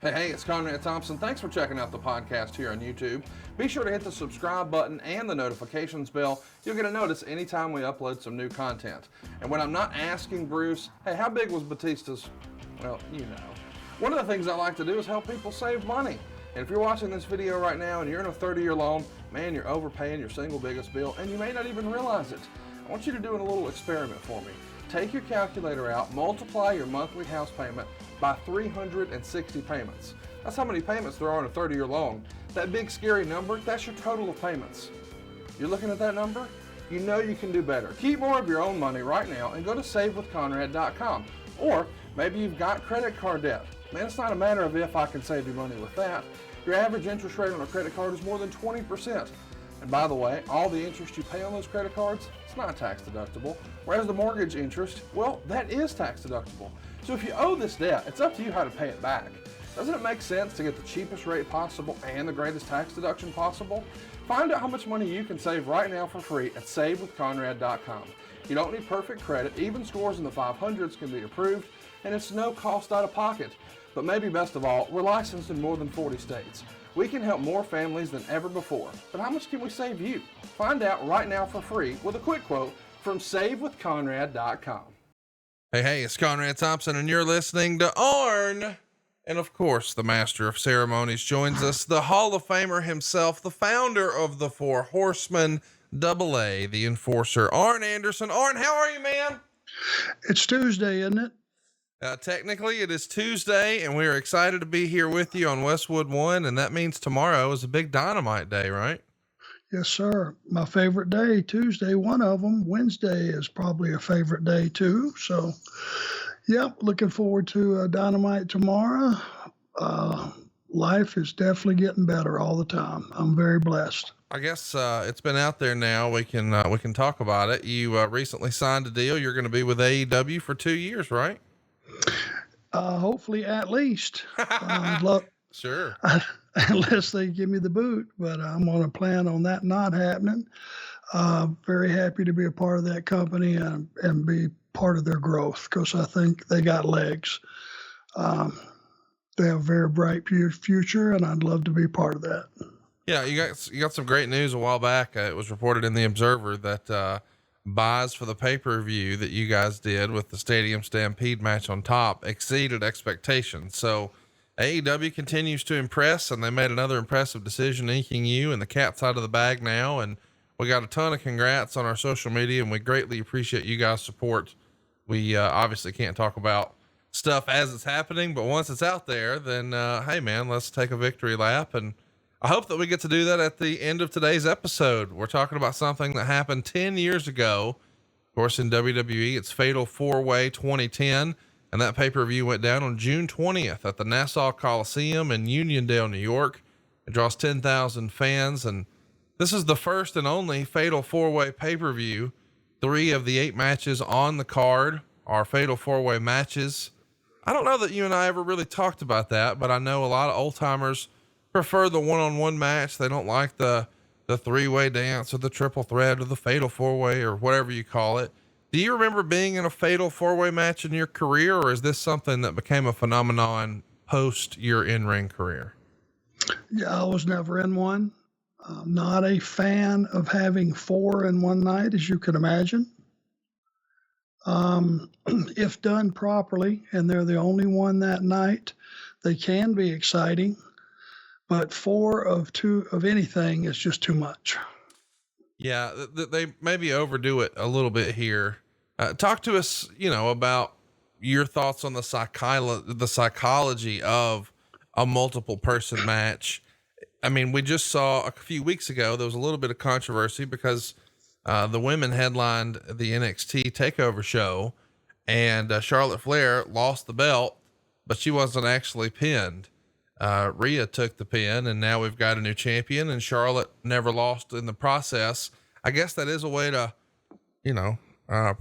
Hey, it's Conrad Thompson. Thanks for checking out the podcast here on YouTube. Be sure to hit the subscribe button and the notifications bell. You'll get a notice anytime we upload some new content. And when I'm not asking Bruce, hey, how big was Batista's? Well, you know. One of the things I like to do is help people save money. And if you're watching this video right now and you're in a 30-year loan, man, you're overpaying your single biggest bill and you may not even realize it. I want you to do a little experiment for me. Take your calculator out, multiply your monthly house payment by 360 payments. That's how many payments there are in a 30-year loan. That big scary number, that's your total of payments. You're looking at that number? You know you can do better. Keep more of your own money right now and go to savewithconrad.com. Or maybe you've got credit card debt. Man, it's not a matter of if I can save you money with that. Your average interest rate on a credit card is more than 20%. And by the way, all the interest you pay on those credit cards, it's not tax deductible. Whereas the mortgage interest, well, that is tax deductible. So if you owe this debt, it's up to you how to pay it back. Doesn't it make sense to get the cheapest rate possible and the greatest tax deduction possible? Find out how much money you can save right now for free at savewithconrad.com. You don't need perfect credit. Even scores in the 500s can be approved, and it's no cost out of pocket. But maybe best of all, we're licensed in more than 40 states. We can help more families than ever before. But how much can we save you? Find out right now for free with a quick quote from savewithconrad.com. Hey, it's Conrad Thompson, and you're listening to Arn. And of course, the master of ceremonies joins us, the Hall of Famer himself, the founder of the Four Horsemen, AA, the enforcer, Arn Anderson. Arn, how are you, man? It's Tuesday, isn't it? Technically it is Tuesday, and we are excited to be here with you on Westwood One. And that means tomorrow is a big Dynamite day, right? Yes, sir. My favorite day, Tuesday, one of them. Wednesday is probably a favorite day too. So, yep, looking forward to Dynamite tomorrow. Life is definitely getting better all the time. I'm very blessed. I guess it's been out there now. We can talk about it. You recently signed a deal. You're going to be with AEW for 2 years, right? Hopefully at least. Sure. Unless they give me the boot, but I'm on a plan on that not happening. Very happy to be a part of that company and be part of their growth, because I think they got legs. They have a very bright future, and I'd love to be part of that. Yeah, you got some great news a while back. It was reported in the Observer that buys for the pay-per-view that you guys did with the Stadium Stampede match on top exceeded expectations. So AEW continues to impress, and they made another impressive decision inking you and the cat's out of the bag now. And we got a ton of congrats on our social media, and we greatly appreciate you guys' support. We obviously can't talk about stuff as it's happening, but once it's out there, then hey man, let's take a victory lap. And I hope that we get to do that at the end of today's episode. We're talking about something that happened 10 years ago. Of course, in WWE, it's Fatal 4-Way 2010. And that pay-per-view went down on June 20th at the Nassau Coliseum in Uniondale, New York. It draws 10,000 fans. And this is the first and only Fatal 4-Way pay-per-view. 3 of the 8 matches on the card are Fatal 4-Way matches. I don't know that you and I ever really talked about that, but I know a lot of old timers prefer the one-on-one match. They don't like the 3-way dance or the triple threat or the Fatal 4-Way or whatever you call it. Do you remember being in a Fatal 4-Way match in your career, or is this something that became a phenomenon post your in-ring career? Yeah, I was never in one. I'm not a fan of having 4 in one night, as you can imagine. If done properly, and they're the only one that night, they can be exciting. But 4 of 2 of anything is just too much. Yeah, they maybe overdo it a little bit here. Talk to us, about your thoughts on the psychology of a multiple person match. I mean, we just saw a few weeks ago, there was a little bit of controversy because the women headlined the NXT TakeOver show, and Charlotte Flair lost the belt, but she wasn't actually pinned. Rhea took the pin, and now we've got a new champion, and Charlotte never lost in the process. I guess that is a way to,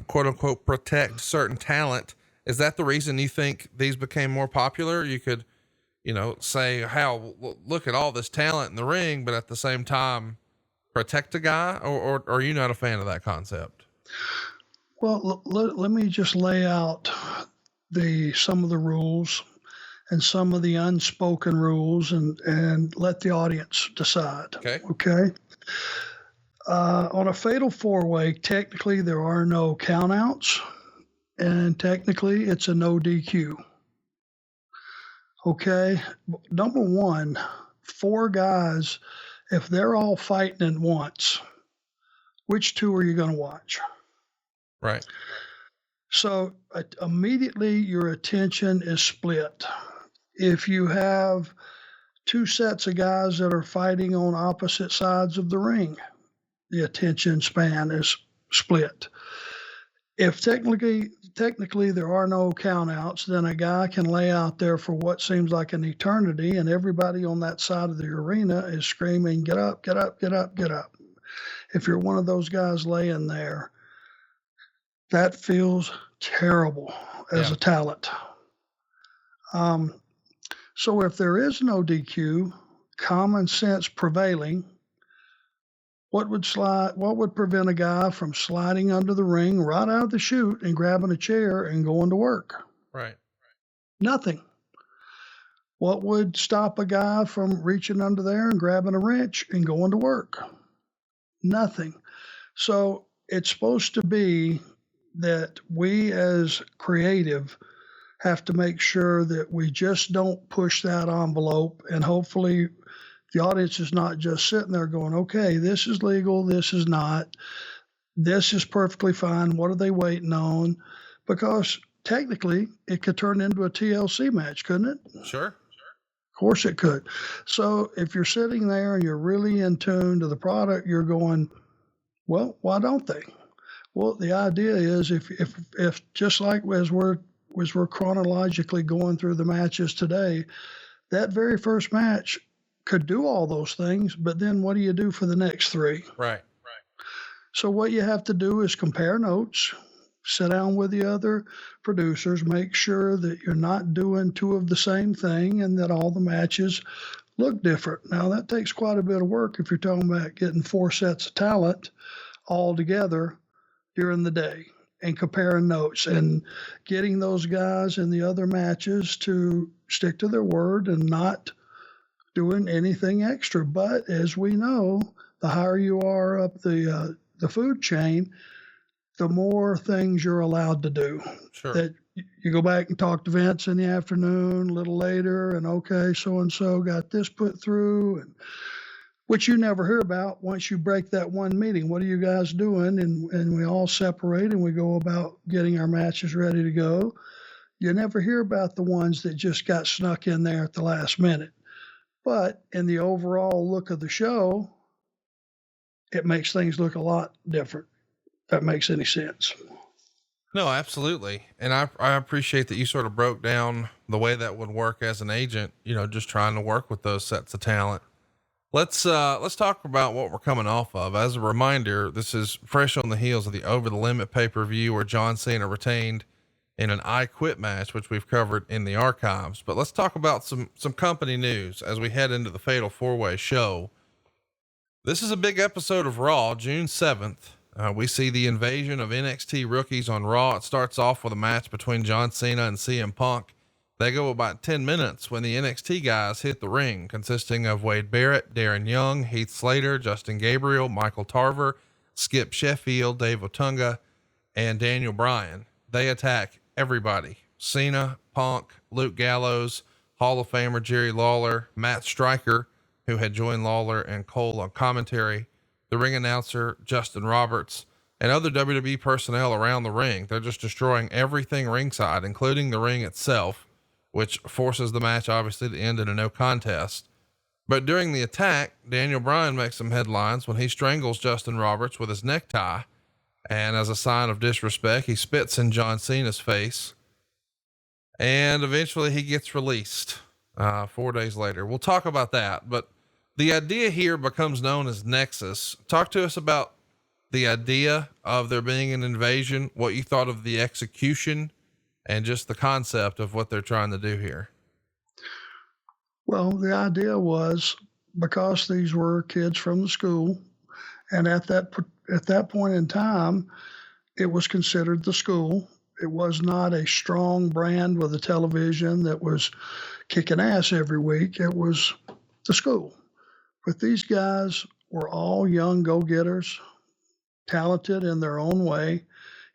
quote unquote, protect certain talent. Is that the reason you think these became more popular? You could, say, how, look at all this talent in the ring, but at the same time protect a guy, or are you not a fan of that concept? Well, let me just lay out some of the rules. and some of the unspoken rules and let the audience decide. Okay. Okay. On a fatal four-way, technically there are no countouts, and technically it's a no DQ. Okay. Number one, 4 guys, if they're all fighting at once, which 2 are you going to watch? Right. So immediately your attention is split. If you have 2 sets of guys that are fighting on opposite sides of the ring, the attention span is split. If technically there are no countouts, then a guy can lay out there for what seems like an eternity, and everybody on that side of the arena is screaming, "Get up, get up, get up, get up." If you're one of those guys laying there, that feels terrible as a talent. So if there is no DQ, common sense prevailing, what would prevent a guy from sliding under the ring right out of the chute and grabbing a chair and going to work? Right. Nothing. What would stop a guy from reaching under there and grabbing a wrench and going to work? Nothing. So it's supposed to be that we as creative have to make sure that we just don't push that envelope, and hopefully the audience is not just sitting there going, okay, this is legal, this is not, this is perfectly fine, what are they waiting on? Because technically it could turn into a TLC match, couldn't it? Sure. Of course it could. So if you're sitting there and you're really in tune to the product, you're going, well, why don't they? Well, the idea is if just like as we're chronologically going through the matches today, that very first match could do all those things, but then what do you do for the next 3? Right. So what you have to do is compare notes, sit down with the other producers, make sure that you're not doing 2 of the same thing and that all the matches look different. Now, that takes quite a bit of work if you're talking about getting 4 sets of talent all together during the day and comparing notes and getting those guys in the other matches to stick to their word and not doing anything extra. But as we know, the higher you are up the food chain, the more things you're allowed to do. Sure. That you go back and talk to Vince in the afternoon, a little later, and okay, so-and-so got this put through, and which you never hear about once you break that one meeting. What are you guys doing? And we all separate and we go about getting our matches ready to go. You never hear about the ones that just got snuck in there at the last minute. But in the overall look of the show, it makes things look a lot different. If that makes any sense. No, absolutely. And I appreciate that you sort of broke down the way that would work as an agent, just trying to work with those sets of talent. Let's talk about what we're coming off of. As a reminder, this is fresh on the heels of the Over the Limit pay-per-view where John Cena retained in an I Quit match, which we've covered in the archives. But let's talk about some company news as we head into the Fatal 4-Way show. This is a big episode of Raw, June 7th. We see the invasion of NXT rookies on Raw. It starts off with a match between John Cena and CM Punk. They go about 10 minutes when the NXT guys hit the ring, consisting of Wade Barrett, Darren Young, Heath Slater, Justin Gabriel, Michael Tarver, Skip Sheffield, Dave Otunga, and Daniel Bryan. They attack everybody: Cena, Punk, Luke Gallows, Hall of Famer Jerry Lawler, Matt Stryker, who had joined Lawler and Cole on commentary, the ring announcer, Justin Roberts, and other WWE personnel around the ring. They're just destroying everything ringside, including the ring itself, which forces the match obviously to end in a no contest. But during the attack, Daniel Bryan makes some headlines when he strangles Justin Roberts with his necktie. And as a sign of disrespect, he spits in John Cena's face. And eventually he gets released 4 days later. We'll talk about that. But the idea here becomes known as Nexus. Talk to us about the idea of there being an invasion, what you thought of the execution, and just the concept of what they're trying to do here. Well, the idea was because these were kids from the school, and at that point in time, it was considered the school, It was not a strong brand with a television that was kicking ass every week. It was the school. But these guys were all young go-getters, talented in their own way.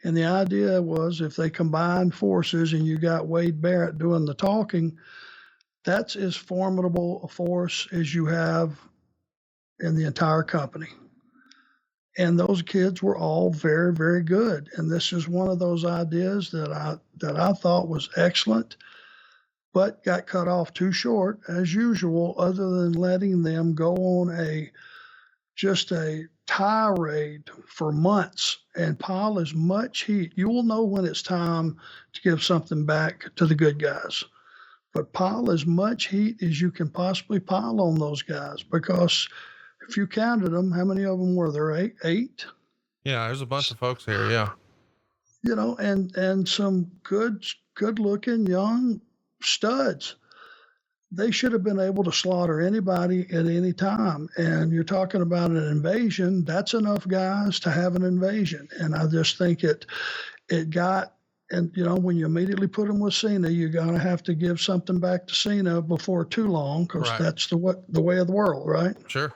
And the idea was if they combined forces and you got Wade Barrett doing the talking, that's as formidable a force as you have in the entire company. And those kids were all very, very good. And this is one of those ideas that I thought was excellent, but got cut off too short as usual, other than letting them go on just a tirade for months and pile as much heat. You will know when it's time to give something back to the good guys, but pile as much heat as you can possibly pile on those guys, because if you counted them, how many of them were there? Eight? Yeah, there's a bunch of folks here. Yeah. And some good looking young studs. They should have been able to slaughter anybody at any time. And you're talking about an invasion. That's enough guys to have an invasion. And I just think it got, and when you immediately put them with Cena, you're going to have to give something back to Cena before too long, because that's the way of the world, right? Sure.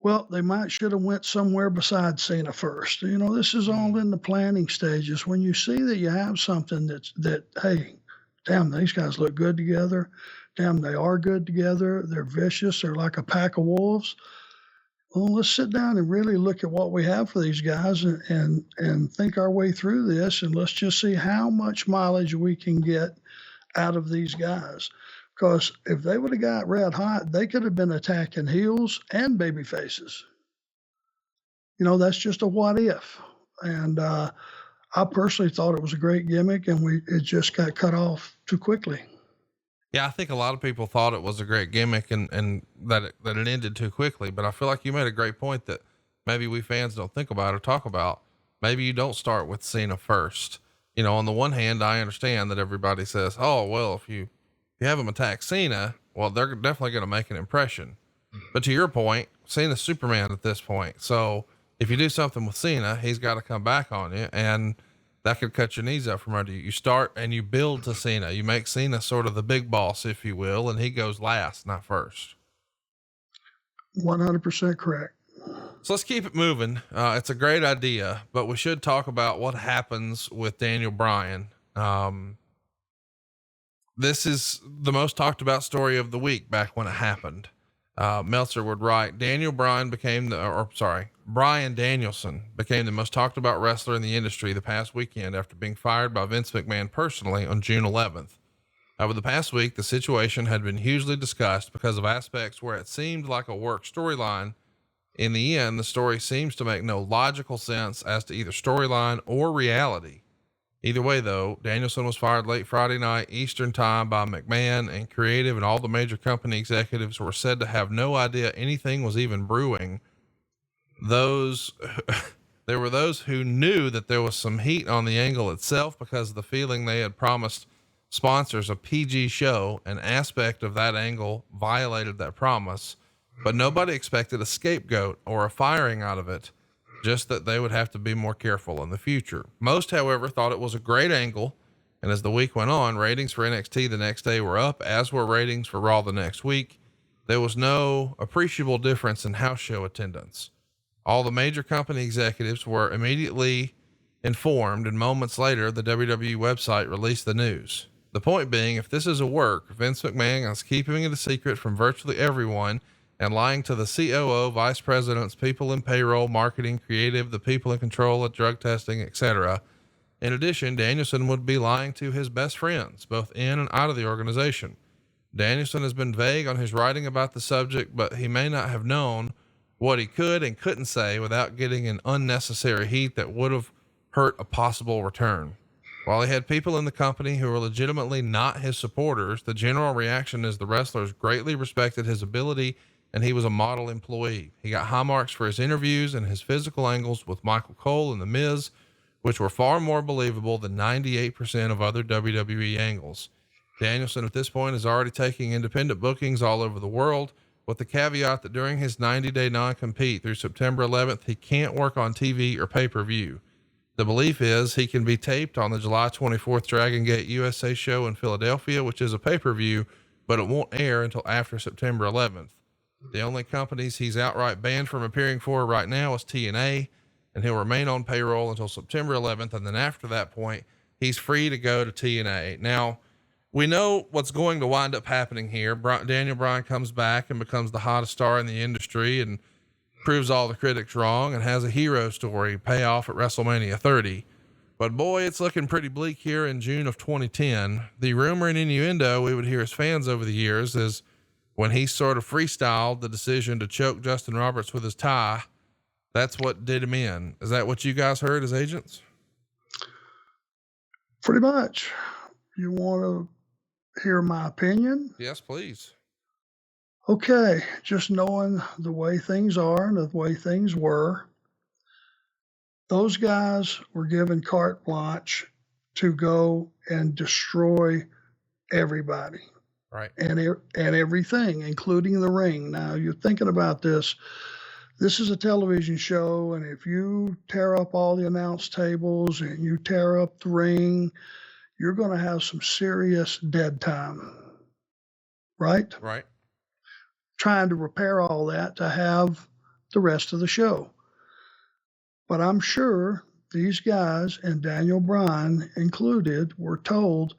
Well, they should have went somewhere besides Cena first. This is all in the planning stages. When you see that you have something hey, damn, these guys look good together. Damn, they are good together. They're vicious. They're like a pack of wolves. Well, let's sit down and really look at what we have for these guys and think our way through this. And let's just see how much mileage we can get out of these guys. Because if they would have got red hot, they could have been attacking heels and baby faces. That's just a what if. And I personally thought it was a great gimmick, and it just got cut off too quickly. Yeah, I think a lot of people thought it was a great gimmick and that it ended too quickly. But I feel like you made a great point that maybe we fans don't think about or talk about. Maybe you don't start with Cena first. On the one hand, I understand that everybody says, oh, well, if you have them attack Cena, well, they're definitely going to make an impression. But to your point, Cena's Superman at this point. So if you do something with Cena, he's got to come back on you, and that could cut your knees up from under you. You start and you build to Cena. You make Cena sort of the big boss, if you will, and he goes last, not first. 100% correct. So let's keep it moving. It's a great idea, but we should talk about what happens with Daniel Bryan. This is the most talked about story of the week back when it happened. Meltzer would write, Bryan Danielson became the most talked about wrestler in the industry the past weekend after being fired by Vince McMahon personally on June 11th. Over the past week, the situation had been hugely discussed because of aspects where it seemed like a work storyline. In the end, the story seems to make no logical sense as to either storyline or reality. Either way, though, Danielson was fired late Friday night Eastern time by McMahon, and creative and all the major company executives were said to have no idea anything was even brewing. There were those who knew that there was some heat on the angle itself because of the feeling they had promised sponsors a PG show. An aspect of that angle violated that promise, but nobody expected a scapegoat or a firing out of it. Just that they would have to be more careful in the future. Most, however, thought it was a great angle, and as the week went on, ratings for NXT the next day were up, as were ratings for Raw the next week. There was no appreciable difference in house show attendance. All the major company executives were immediately informed, and moments later, the WWE website released the news. The point being, if this is a work, Vince McMahon is keeping it a secret from virtually everyone and lying to the COO, vice presidents, people in payroll, marketing, creative, the people in control of drug testing, etc. In addition, Danielson would be lying to his best friends, both in and out of the organization. Danielson has been vague on his writing about the subject, but he may not have known what he could and couldn't say without getting in unnecessary heat that would have hurt a possible return. While he had people in the company who were legitimately not his supporters, the general reaction is the wrestlers greatly respected his ability, and he was a model employee. He got high marks for his interviews and his physical angles with Michael Cole and The Miz, which were far more believable than 98% of other WWE angles. Danielson at this point is already taking independent bookings all over the world, with the caveat that during his 90-day non-compete through September 11th, he can't work on TV or pay-per-view. The belief is he can be taped on the July 24th Dragon Gate USA show in Philadelphia, which is a pay-per-view, but it won't air until after September 11th. The only companies he's outright banned from appearing for right now is TNA, and he'll remain on payroll until September 11th. And then after that point, he's free to go to TNA. Now, we know what's going to wind up happening here. Daniel Bryan comes back and becomes the hottest star in the industry and proves all the critics wrong and has a hero story pay off at WrestleMania 30. But boy, it's looking pretty bleak here in June of 2010. The rumor and innuendo we would hear as fans over the years is when he sort of freestyled the decision to choke Justin Roberts with his tie, that's what did him in. Is that what you guys heard as agents? Pretty much. You want to hear my opinion? Yes, please. Okay. Just knowing the way things are and the way things were, those guys were given carte blanche to go and destroy everybody. Right. And everything, including the ring. Now, you're thinking about this. This is a television show, and if you tear up all the announce tables and you tear up the ring, you're going to have some serious dead time. Right? Right. Trying to repair all that to have the rest of the show. But I'm sure these guys, and Daniel Bryan included, were told,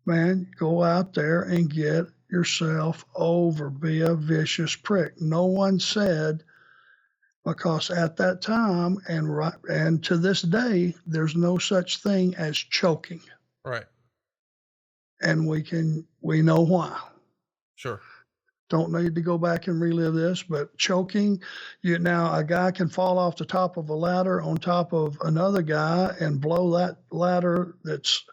man, go out there and get yourself over, be a vicious prick. No one said, because at that time and to this day, there's no such thing as choking. Right. And we know why. Sure. Don't need to go back and relive this, but choking, now a guy can fall off the top of a ladder on top of another guy and blow that ladder that's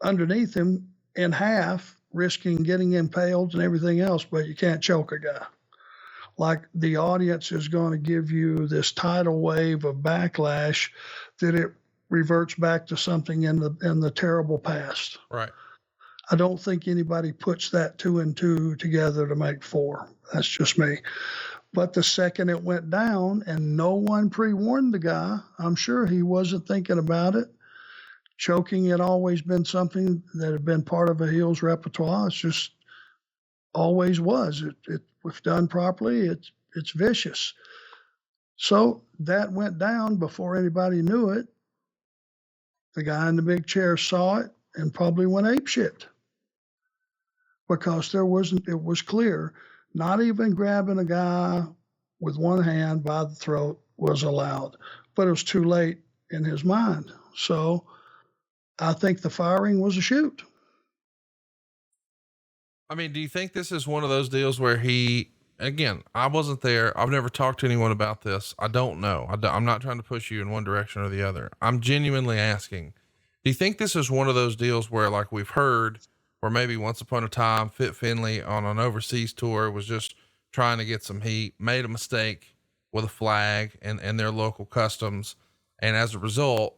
underneath him in half, risking getting impaled and everything else, but you can't choke a guy. Like the audience is going to give you this tidal wave of backlash that it reverts back to something in the terrible past. Right. I don't think anybody puts that 2 and 2 together to make 4. That's just me. But the second it went down and no one pre-warned the guy, I'm sure he wasn't thinking about it. Choking had always been something that had been part of a heel's repertoire. It's just always was. If done properly, it's vicious. So that went down before anybody knew it. The guy in the big chair saw it and probably went apeshit. Because it was clear, not even grabbing a guy with one hand by the throat was allowed, but it was too late in his mind. So I think the firing was a shoot. I mean, do you think this is one of those deals where again, I wasn't there. I've never talked to anyone about this. I don't know. I'm not trying to push you in one direction or the other. I'm genuinely asking, do you think this is one of those deals where, like we've heard, where maybe once upon a time Fit Finlay on an overseas tour was just trying to get some heat, made a mistake with a flag and their local customs. And as a result,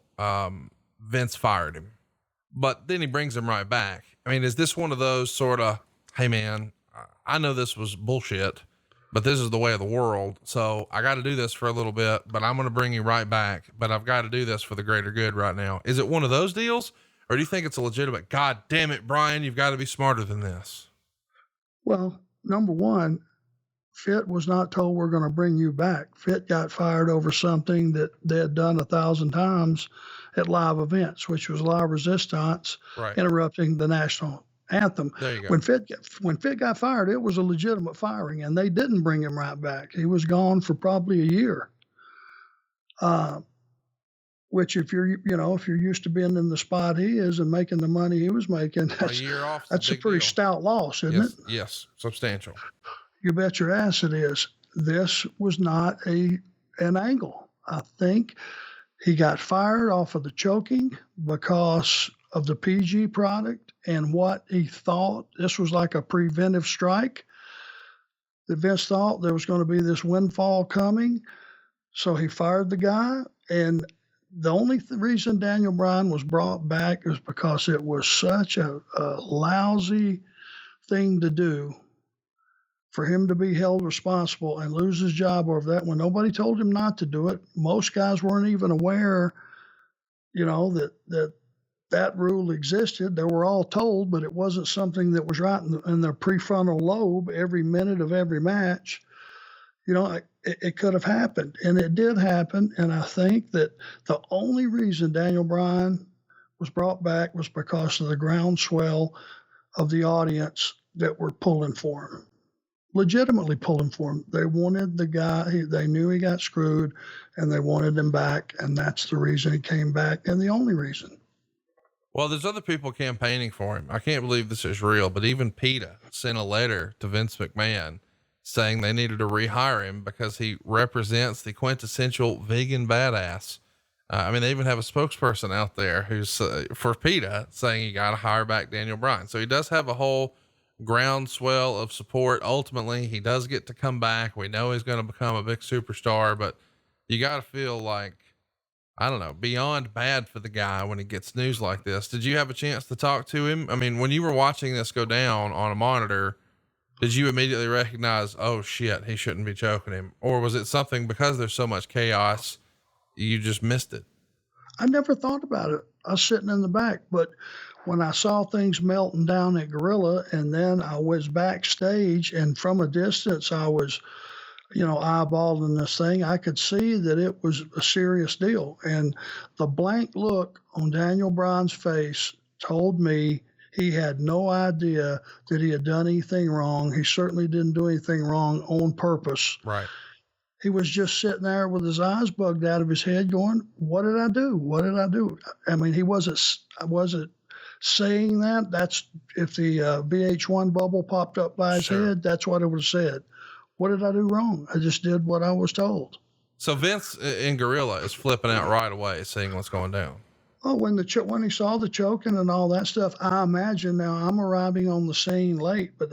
Vince fired him, but then he brings him right back. I mean, is this one of those sort of, hey man, I know this was bullshit, but this is the way of the world. So I got to do this for a little bit, but I'm going to bring you right back, but I've got to do this for the greater good right now. Is it one of those deals? Or do you think it's a legitimate, God damn it, Bryan, you've got to be smarter than this? Well, number one, Fit was not told we're going to bring you back. Fit got fired over something that they had done 1,000 times at live events, which was live resistance, right, interrupting the national anthem. There you go. When Fit got fired, it was a legitimate firing, and they didn't bring him right back. He was gone for probably a year. Which if you're used to being in the spot he is and making the money he was making, a year off, that's a pretty stout loss, isn't it? Yes, substantial. You bet your ass it is. This was not an angle. I think he got fired off of the choking because of the PG product and what he thought. This was like a preventive strike. That Vince thought there was going to be this windfall coming. So he fired the guy, and the only reason Daniel Bryan was brought back is because it was such a lousy thing to do for him to be held responsible and lose his job over that when nobody told him not to do it. Most guys weren't even aware that rule existed. They were all told, but it wasn't something that was right in their prefrontal lobe every minute of every match. It could have happened, and it did happen. And I think that the only reason Daniel Bryan was brought back was because of the groundswell of the audience that were pulling for him, legitimately pulling for him. They wanted the guy. They knew he got screwed, and they wanted him back, and that's the reason he came back, and the only reason. Well, there's other people campaigning for him. I can't believe this is real, but even PETA sent a letter to Vince McMahon saying they needed to rehire him because he represents the quintessential vegan badass. They even have a spokesperson out there who's for PETA saying you got to hire back Daniel Bryan. So he does have a whole groundswell of support. Ultimately, he does get to come back. We know he's going to become a big superstar, but you got to feel like, I don't know, beyond bad for the guy when he gets news like this. Did you have a chance to talk to him? I mean, when you were watching this go down on a monitor, did you immediately recognize, oh shit, he shouldn't be choking him? Or was it something because there's so much chaos, you just missed it? I never thought about it. I was sitting in the back, but when I saw things melting down at Gorilla, and then I was backstage, and from a distance, I was, eyeballing this thing, I could see that it was a serious deal. And the blank look on Daniel Bryan's face told me he had no idea that he had done anything wrong. He certainly didn't do anything wrong on purpose. Right. He was just sitting there with his eyes bugged out of his head going, what did I do? What did I do? I mean, I wasn't saying that. That's if the VH1 bubble popped up by his head, that's what it would have said. What did I do wrong? I just did what I was told. So Vince in Gorilla is flipping out right away, seeing what's going down. Oh, when he saw the choking and all that stuff, I imagine now I'm arriving on the scene late, but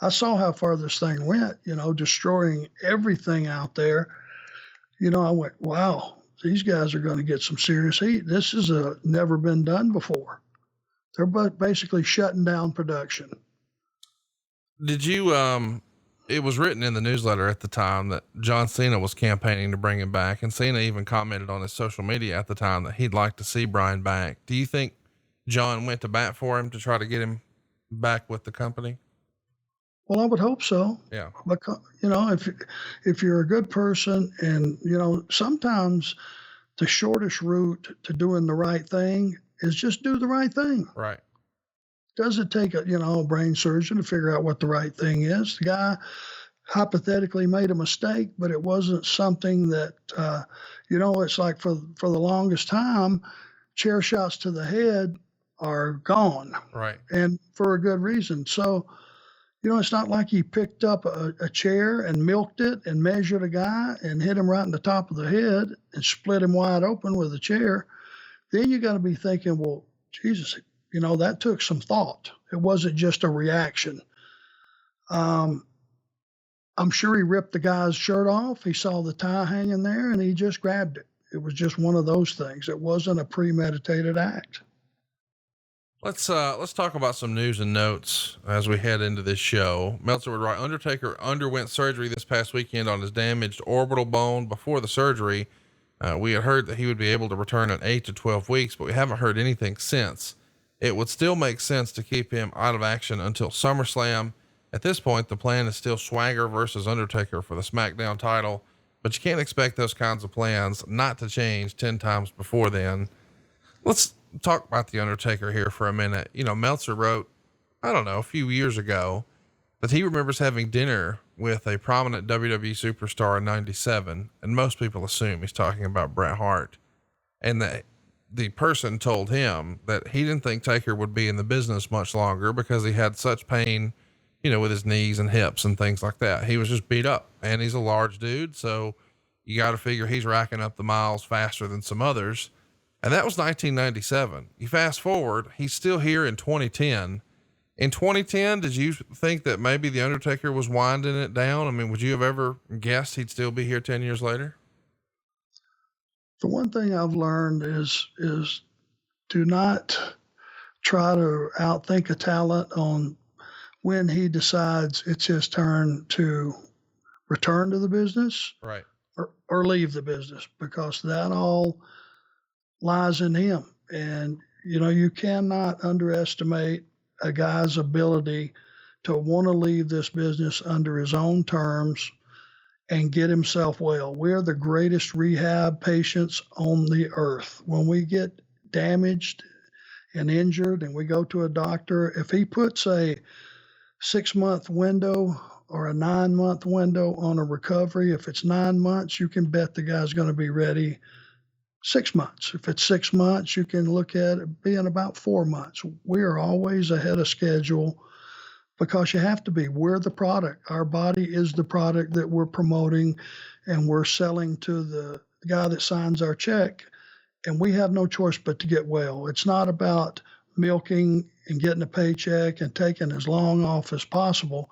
I saw how far this thing went, destroying everything out there. I went, wow, these guys are going to get some serious heat. This is never been done before. They're basically shutting down production. Did you, it was written in the newsletter at the time that John Cena was campaigning to bring him back, and Cena even commented on his social media at the time that he'd like to see Bryan back. Do you think John went to bat for him to try to get him back with the company? Well, I would hope so. Yeah. Because, if you're a good person, and, sometimes the shortest route to doing the right thing is just do the right thing. Right. Does it take a brain surgeon to figure out what the right thing is? The guy hypothetically made a mistake, but it wasn't something that, it's like for the longest time, chair shots to the head are gone. Right. And for a good reason. So, it's not like he picked up a chair and milked it and measured a guy and hit him right in the top of the head and split him wide open with a chair. Then you got to be thinking, well, Jesus, that took some thought. It wasn't just a reaction. I'm sure he ripped the guy's shirt off. He saw the tie hanging there and he just grabbed it. It was just one of those things. It wasn't a premeditated act. Let's talk about some news and notes as we head into this show. Meltzer would write, Undertaker underwent surgery this past weekend on his damaged orbital bone. Before the surgery, we had heard that he would be able to return in 8 to 12 weeks, but we haven't heard anything since. It would still make sense to keep him out of action until SummerSlam. At this point, the plan is still Swagger versus Undertaker for the SmackDown title, but you can't expect those kinds of plans not to change 10 times before then. Let's talk about the Undertaker here for a minute. Meltzer wrote, a few years ago, that he remembers having dinner with a prominent WWE superstar in 97. And most people assume he's talking about Bret Hart, and that the person told him that he didn't think Taker would be in the business much longer because he had such pain, with his knees and hips and things like that. He was just beat up, and he's a large dude. So you got to figure he's racking up the miles faster than some others. And that was 1997. You fast forward, he's still here in 2010. In 2010, did you think that maybe the Undertaker was winding it down? I mean, would you have ever guessed he'd still be here 10 years later? The one thing I've learned is do not try to outthink a talent on when he decides it's his turn to return to the business, right, or leave the business, because that all lies in him. And, you cannot underestimate a guy's ability to want to leave this business under his own terms and get himself well. We're the greatest rehab patients on the earth. When we get damaged and injured and we go to a doctor, if he puts a 6-month window or a 9-month window on a recovery, if it's 9 months, you can bet the guy's going to be ready 6 months. If it's 6 months, you can look at it being about 4 months. We are always ahead of schedule because you have to be. We're the product. Our body is the product that we're promoting and we're selling to the guy that signs our check. And we have no choice but to get well. It's not about milking and getting a paycheck and taking as long off as possible.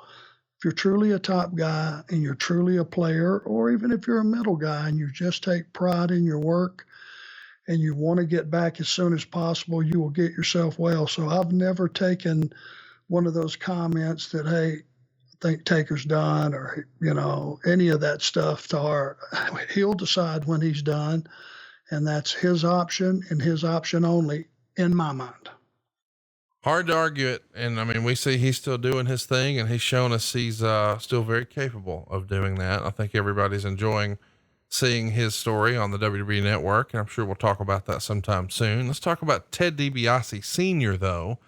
If you're truly a top guy and you're truly a player, or even if you're a middle guy and you just take pride in your work and you want to get back as soon as possible, you will get yourself well. So I've never taken one of those comments that, hey, I think Taker's done, or, any of that stuff to heart. He'll decide when he's done, and that's his option and his option only in my mind. Hard to argue it. And I mean, we see he's still doing his thing, and he's shown us he's still very capable of doing that. I think everybody's enjoying seeing his story on the WWE network, and I'm sure we'll talk about that sometime soon. Let's talk about Ted DiBiase Sr. though.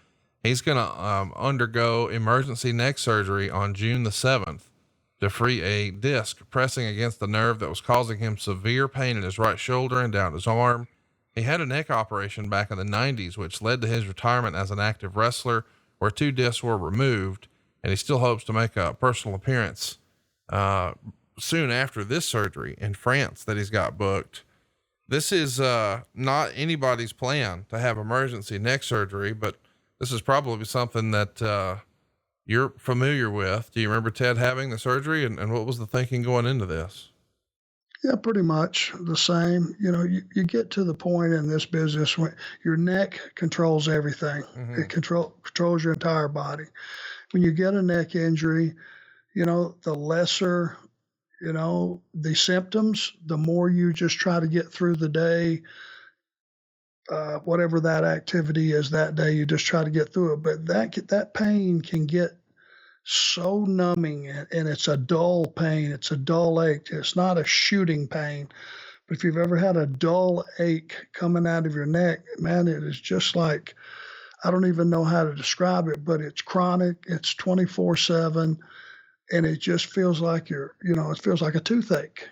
He's going to undergo emergency neck surgery on June the 7th to free a disc pressing against the nerve that was causing him severe pain in his right shoulder and down his arm. He had a neck operation back in the 90s, which led to his retirement as an active wrestler, where 2 discs were removed, and he still hopes to make a personal appearance soon after this surgery in France that he's got booked. This is not anybody's plan to have emergency neck surgery, but this is probably something that you're familiar with. Do you remember Ted having the surgery, and what was the thinking going into this? Yeah, pretty much the same. You get to the point in this business when your neck controls everything. Mm-hmm. It controls your entire body. When you get a neck injury, the lesser, the symptoms, the more you just try to get through the day. Whatever that activity is that day, you just try to get through it. But that pain can get so numbing, and it's a dull pain. It's a dull ache. It's not a shooting pain. But if you've ever had a dull ache coming out of your neck, man, it is just like, I don't even know how to describe it, but it's chronic. It's 24/7, and it just feels like it feels like a toothache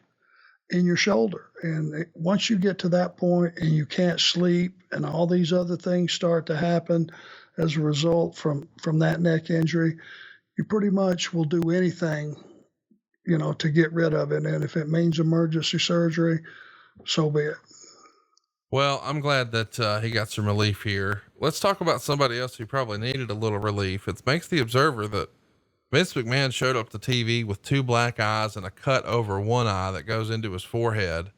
in your shoulder. And once you get to that point and you can't sleep and all these other things start to happen as a result from that neck injury, you pretty much will do anything, to get rid of it. And if it means emergency surgery, so be it. Well, I'm glad that he got some relief here. Let's talk about somebody else who probably needed a little relief. It makes the Observer that Vince McMahon showed up to TV with 2 black eyes and a cut over one eye that goes into his forehead.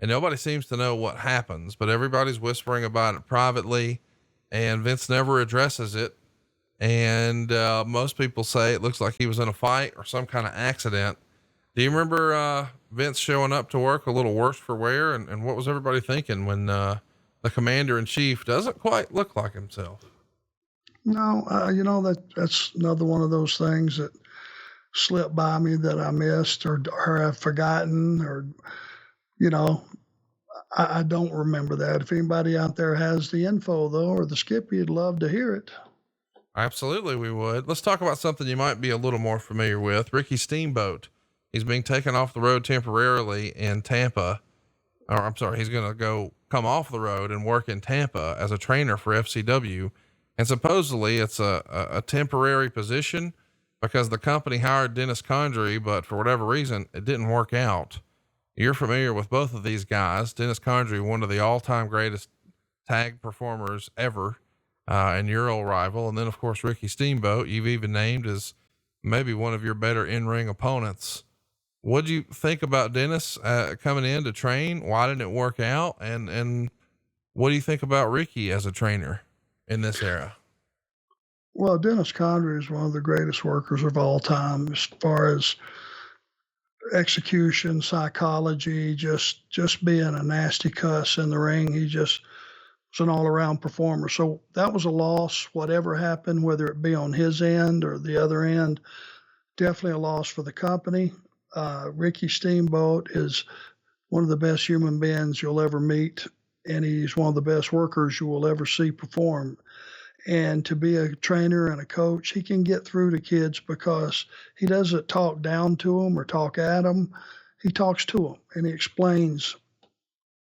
And nobody seems to know what happens, but everybody's whispering about it privately, and Vince never addresses it. And most people say it looks like he was in a fight or some kind of accident. Do you remember Vince showing up to work a little worse for wear? And what was everybody thinking when the commander in chief doesn't quite look like himself? No, that's another one of those things that slipped by me that I missed or I've forgotten, or, I don't remember that. If anybody out there has the info though, or the Skippy, you'd love to hear it. Absolutely, we would. Let's talk about something you might be a little more familiar with. Ricky Steamboat. He's being taken off the road temporarily in Tampa. Or I'm sorry, he's going to come off the road and work in Tampa as a trainer for FCW. And supposedly it's a temporary position because the company hired Dennis Condrey, but for whatever reason, it didn't work out. You're familiar with both of these guys. Dennis Condrey, one of the all-time greatest tag performers ever. And your old rival. And then of course, Ricky Steamboat, you've even named as maybe one of your better in-ring opponents. What'd you think about Dennis, coming in to train? Why didn't it work out? And what do you think about Ricky as a trainer in this era? Well, Dennis Condrey is one of the greatest workers of all time, as far as execution, psychology, just being a nasty cuss in the ring. He just was an all-around performer. So that was a loss, whatever happened, whether it be on his end or the other end, definitely a loss for the company. Ricky Steamboat is one of the best human beings you'll ever meet, and he's one of the best workers you will ever see perform. And to be a trainer and a coach, he can get through to kids because he doesn't talk down to them or talk at them. He talks to them and he explains,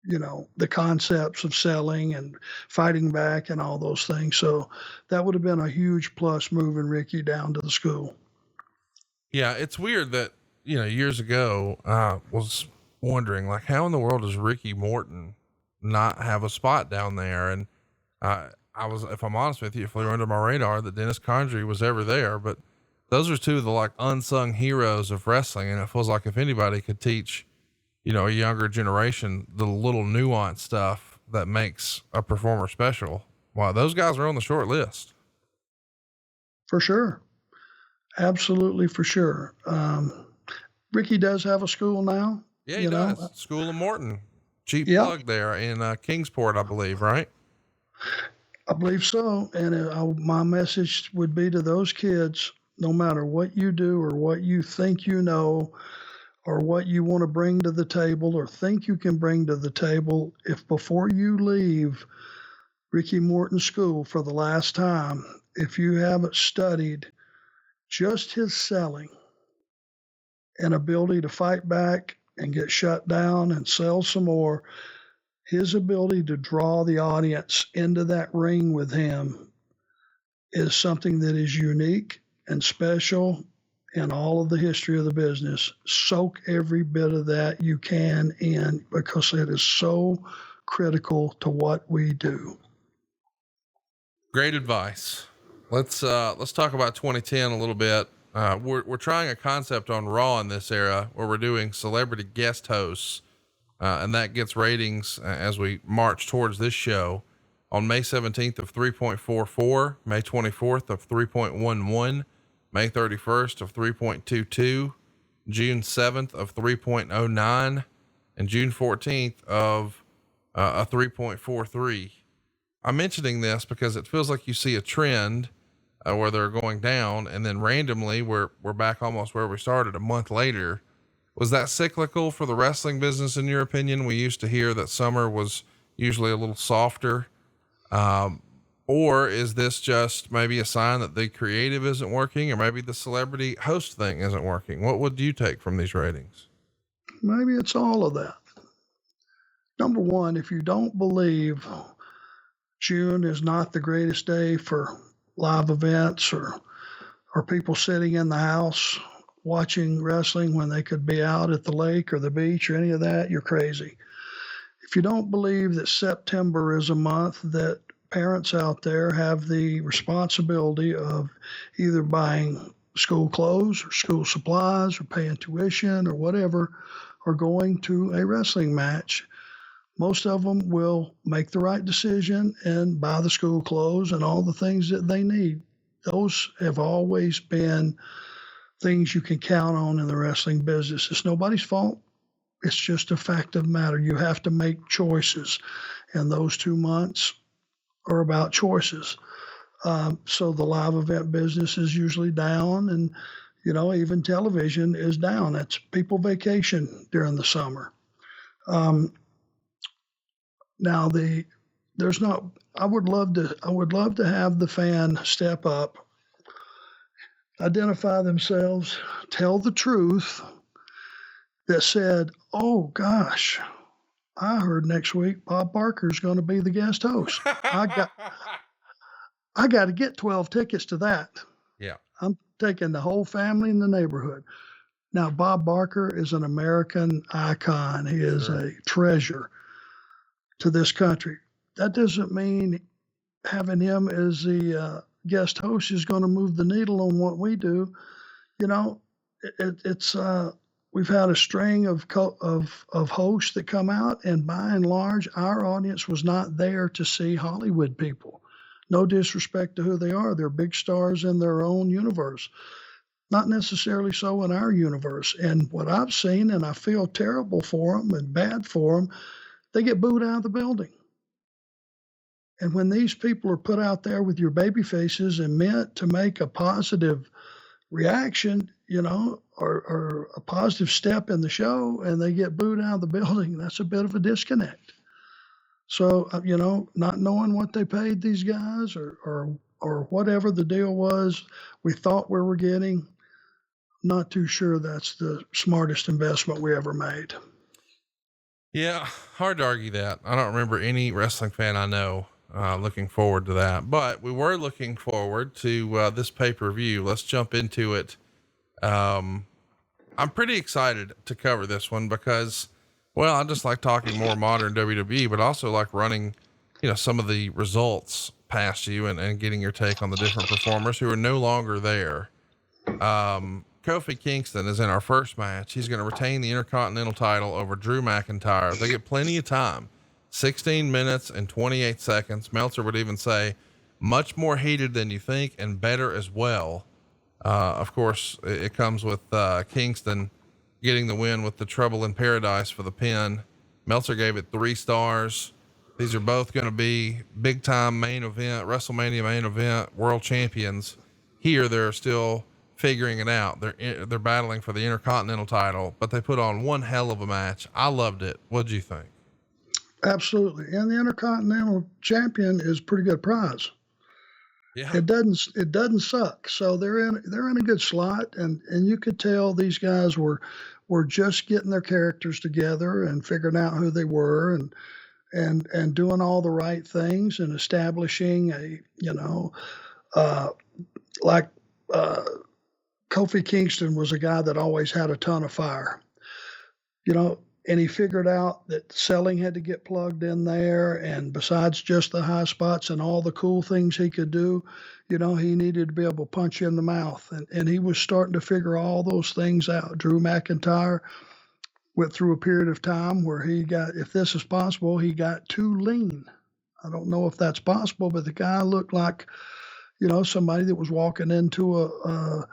the concepts of selling and fighting back and all those things. So that would have been a huge plus moving Ricky down to the school. Yeah, it's weird that, years ago, I was wondering, like, how in the world does Ricky Morton not have a spot down there? And if I'm honest with you, it flew under my radar that Dennis Condrey was ever there. But those are two of the like unsung heroes of wrestling. And it feels like if anybody could teach, a younger generation, the little nuanced stuff that makes a performer special, wow, those guys are on the short list. For sure. Absolutely. For sure. Ricky does have a school now. Yeah, he does. School of Morton. Cheap plug there in Kingsport, I believe, right? I believe so. And my message would be to those kids, no matter what you do or what you think or what you want to bring to the table or think you can bring to the table, if before you leave Ricky Morton School for the last time, if you haven't studied just his selling and ability to fight back and get shut down and sell some more, his ability to draw the audience into that ring with him is something that is unique and special in all of the history of the business. Soak every bit of that you can in, because it is so critical to what we do. Great advice. Let's talk about 2010 a little bit. We're trying a concept on Raw in this era where we're doing celebrity guest hosts, and that gets ratings as we march towards this show on May 17th of 3.44, May 24th of 3.11, May 31st of 3.22, June 7th of 3.09, and June 14th of a 3.43. I'm mentioning this because it feels like you see a trend where they're going down, and then randomly we're back almost where we started a month later. Was that cyclical for the wrestling business in your opinion? We used to hear that summer was usually a little softer. Or is this just maybe a sign that the creative isn't working, or maybe the celebrity host thing isn't working? What would you take from these ratings? Maybe it's all of that. Number one, if you don't believe June is not the greatest day for live events or people sitting in the house watching wrestling when they could be out at the lake or the beach or any of that, you're crazy. If you don't believe that September is a month that parents out there have the responsibility of either buying school clothes or school supplies or paying tuition or whatever, or going to a wrestling match, most of them will make the right decision and buy the school clothes and all the things that they need. Those have always been things you can count on in the wrestling business. It's nobody's fault. It's just a fact of the matter. You have to make choices, and those 2 months are about choices. So the live event business is usually down, and even television is down. That's people vacation during the summer. Now I would love to have the fan step up, identify themselves, tell the truth, that said, oh gosh, I heard next week Bob Barker's going to be the guest host. I got to get 12 tickets to that. Yeah. I'm taking the whole family in the neighborhood. Now, Bob Barker is an American icon. He is a treasure to this country. That doesn't mean having him as the guest host is going to move the needle on what we do. We've had a string of hosts that come out, and by and large, our audience was not there to see Hollywood people. No disrespect to who they are. They're big stars in their own universe. Not necessarily so in our universe. And what I've seen, and I feel terrible for them and bad for them, they get booed out of the building. And when these people are put out there with your baby faces and meant to make a positive reaction, or a positive step in the show, and they get booed out of the building, that's a bit of a disconnect. So, not knowing what they paid these guys or whatever the deal was we thought we were getting, not too sure that's the smartest investment we ever made. Yeah, hard to argue that. I don't remember any wrestling fan I know looking forward to that, but we were looking forward to this pay-per-view. Let's jump into it. I'm pretty excited to cover this one because, well, I just like talking more modern WWE, but also like running, some of the results past you and getting your take on the different performers who are no longer there. Kofi Kingston is in our first match. He's going to retain the Intercontinental title over Drew McIntyre. They get plenty of time, 16 minutes and 28 seconds. Meltzer would even say much more heated than you think and better as well. Of course it comes with, Kingston getting the win with the Trouble in Paradise for the pin. Meltzer gave it 3 stars. These are both going to be big time main event, WrestleMania main event world champions. Here they're still figuring it out. They're battling for the Intercontinental title, but they put on one hell of a match. I loved it. What'd you think? Absolutely. And the Intercontinental champion is a pretty good prize. Yeah. It doesn't suck. So they're in a good slot, and you could tell these guys were just getting their characters together and figuring out who they were and doing all the right things and establishing Kofi Kingston was a guy that always had a ton of fire, and he figured out that selling had to get plugged in there. And besides just the high spots and all the cool things he could do, he needed to be able to punch you in the mouth. And he was starting to figure all those things out. Drew McIntyre went through a period of time where if this is possible, he got too lean. I don't know if that's possible, but the guy looked like, somebody that was walking into a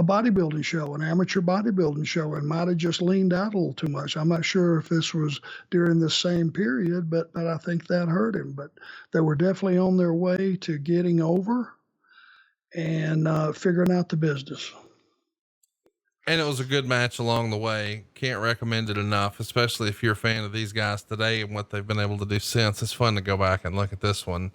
bodybuilding show, an amateur bodybuilding show, and might have just leaned out a little too much. I'm not sure if this was during this same period, but I think that hurt him. But they were definitely on their way to getting over and figuring out the business. And it was a good match along the way. Can't recommend it enough, especially if you're a fan of these guys today and what they've been able to do since. It's fun to go back and look at this one.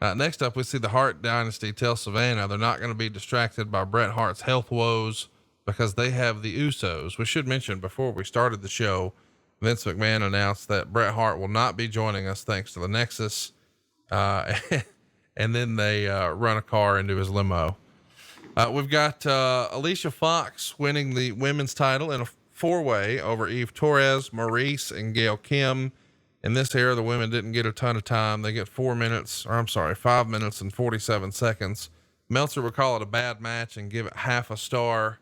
Next up, we see the Hart Dynasty tell Savannah they're not going to be distracted by Bret Hart's health woes because they have the Usos. We should mention before we started the show, Vince McMahon announced that Bret Hart will not be joining us thanks to the Nexus. And then they run a car into his limo. We've got Alicia Fox winning the women's title in a 4-way over Eve Torres, Maurice, and Gail Kim. In this era, the women didn't get a ton of time. They get 5 minutes and 47 seconds. Meltzer would call it a bad match and give it half a star.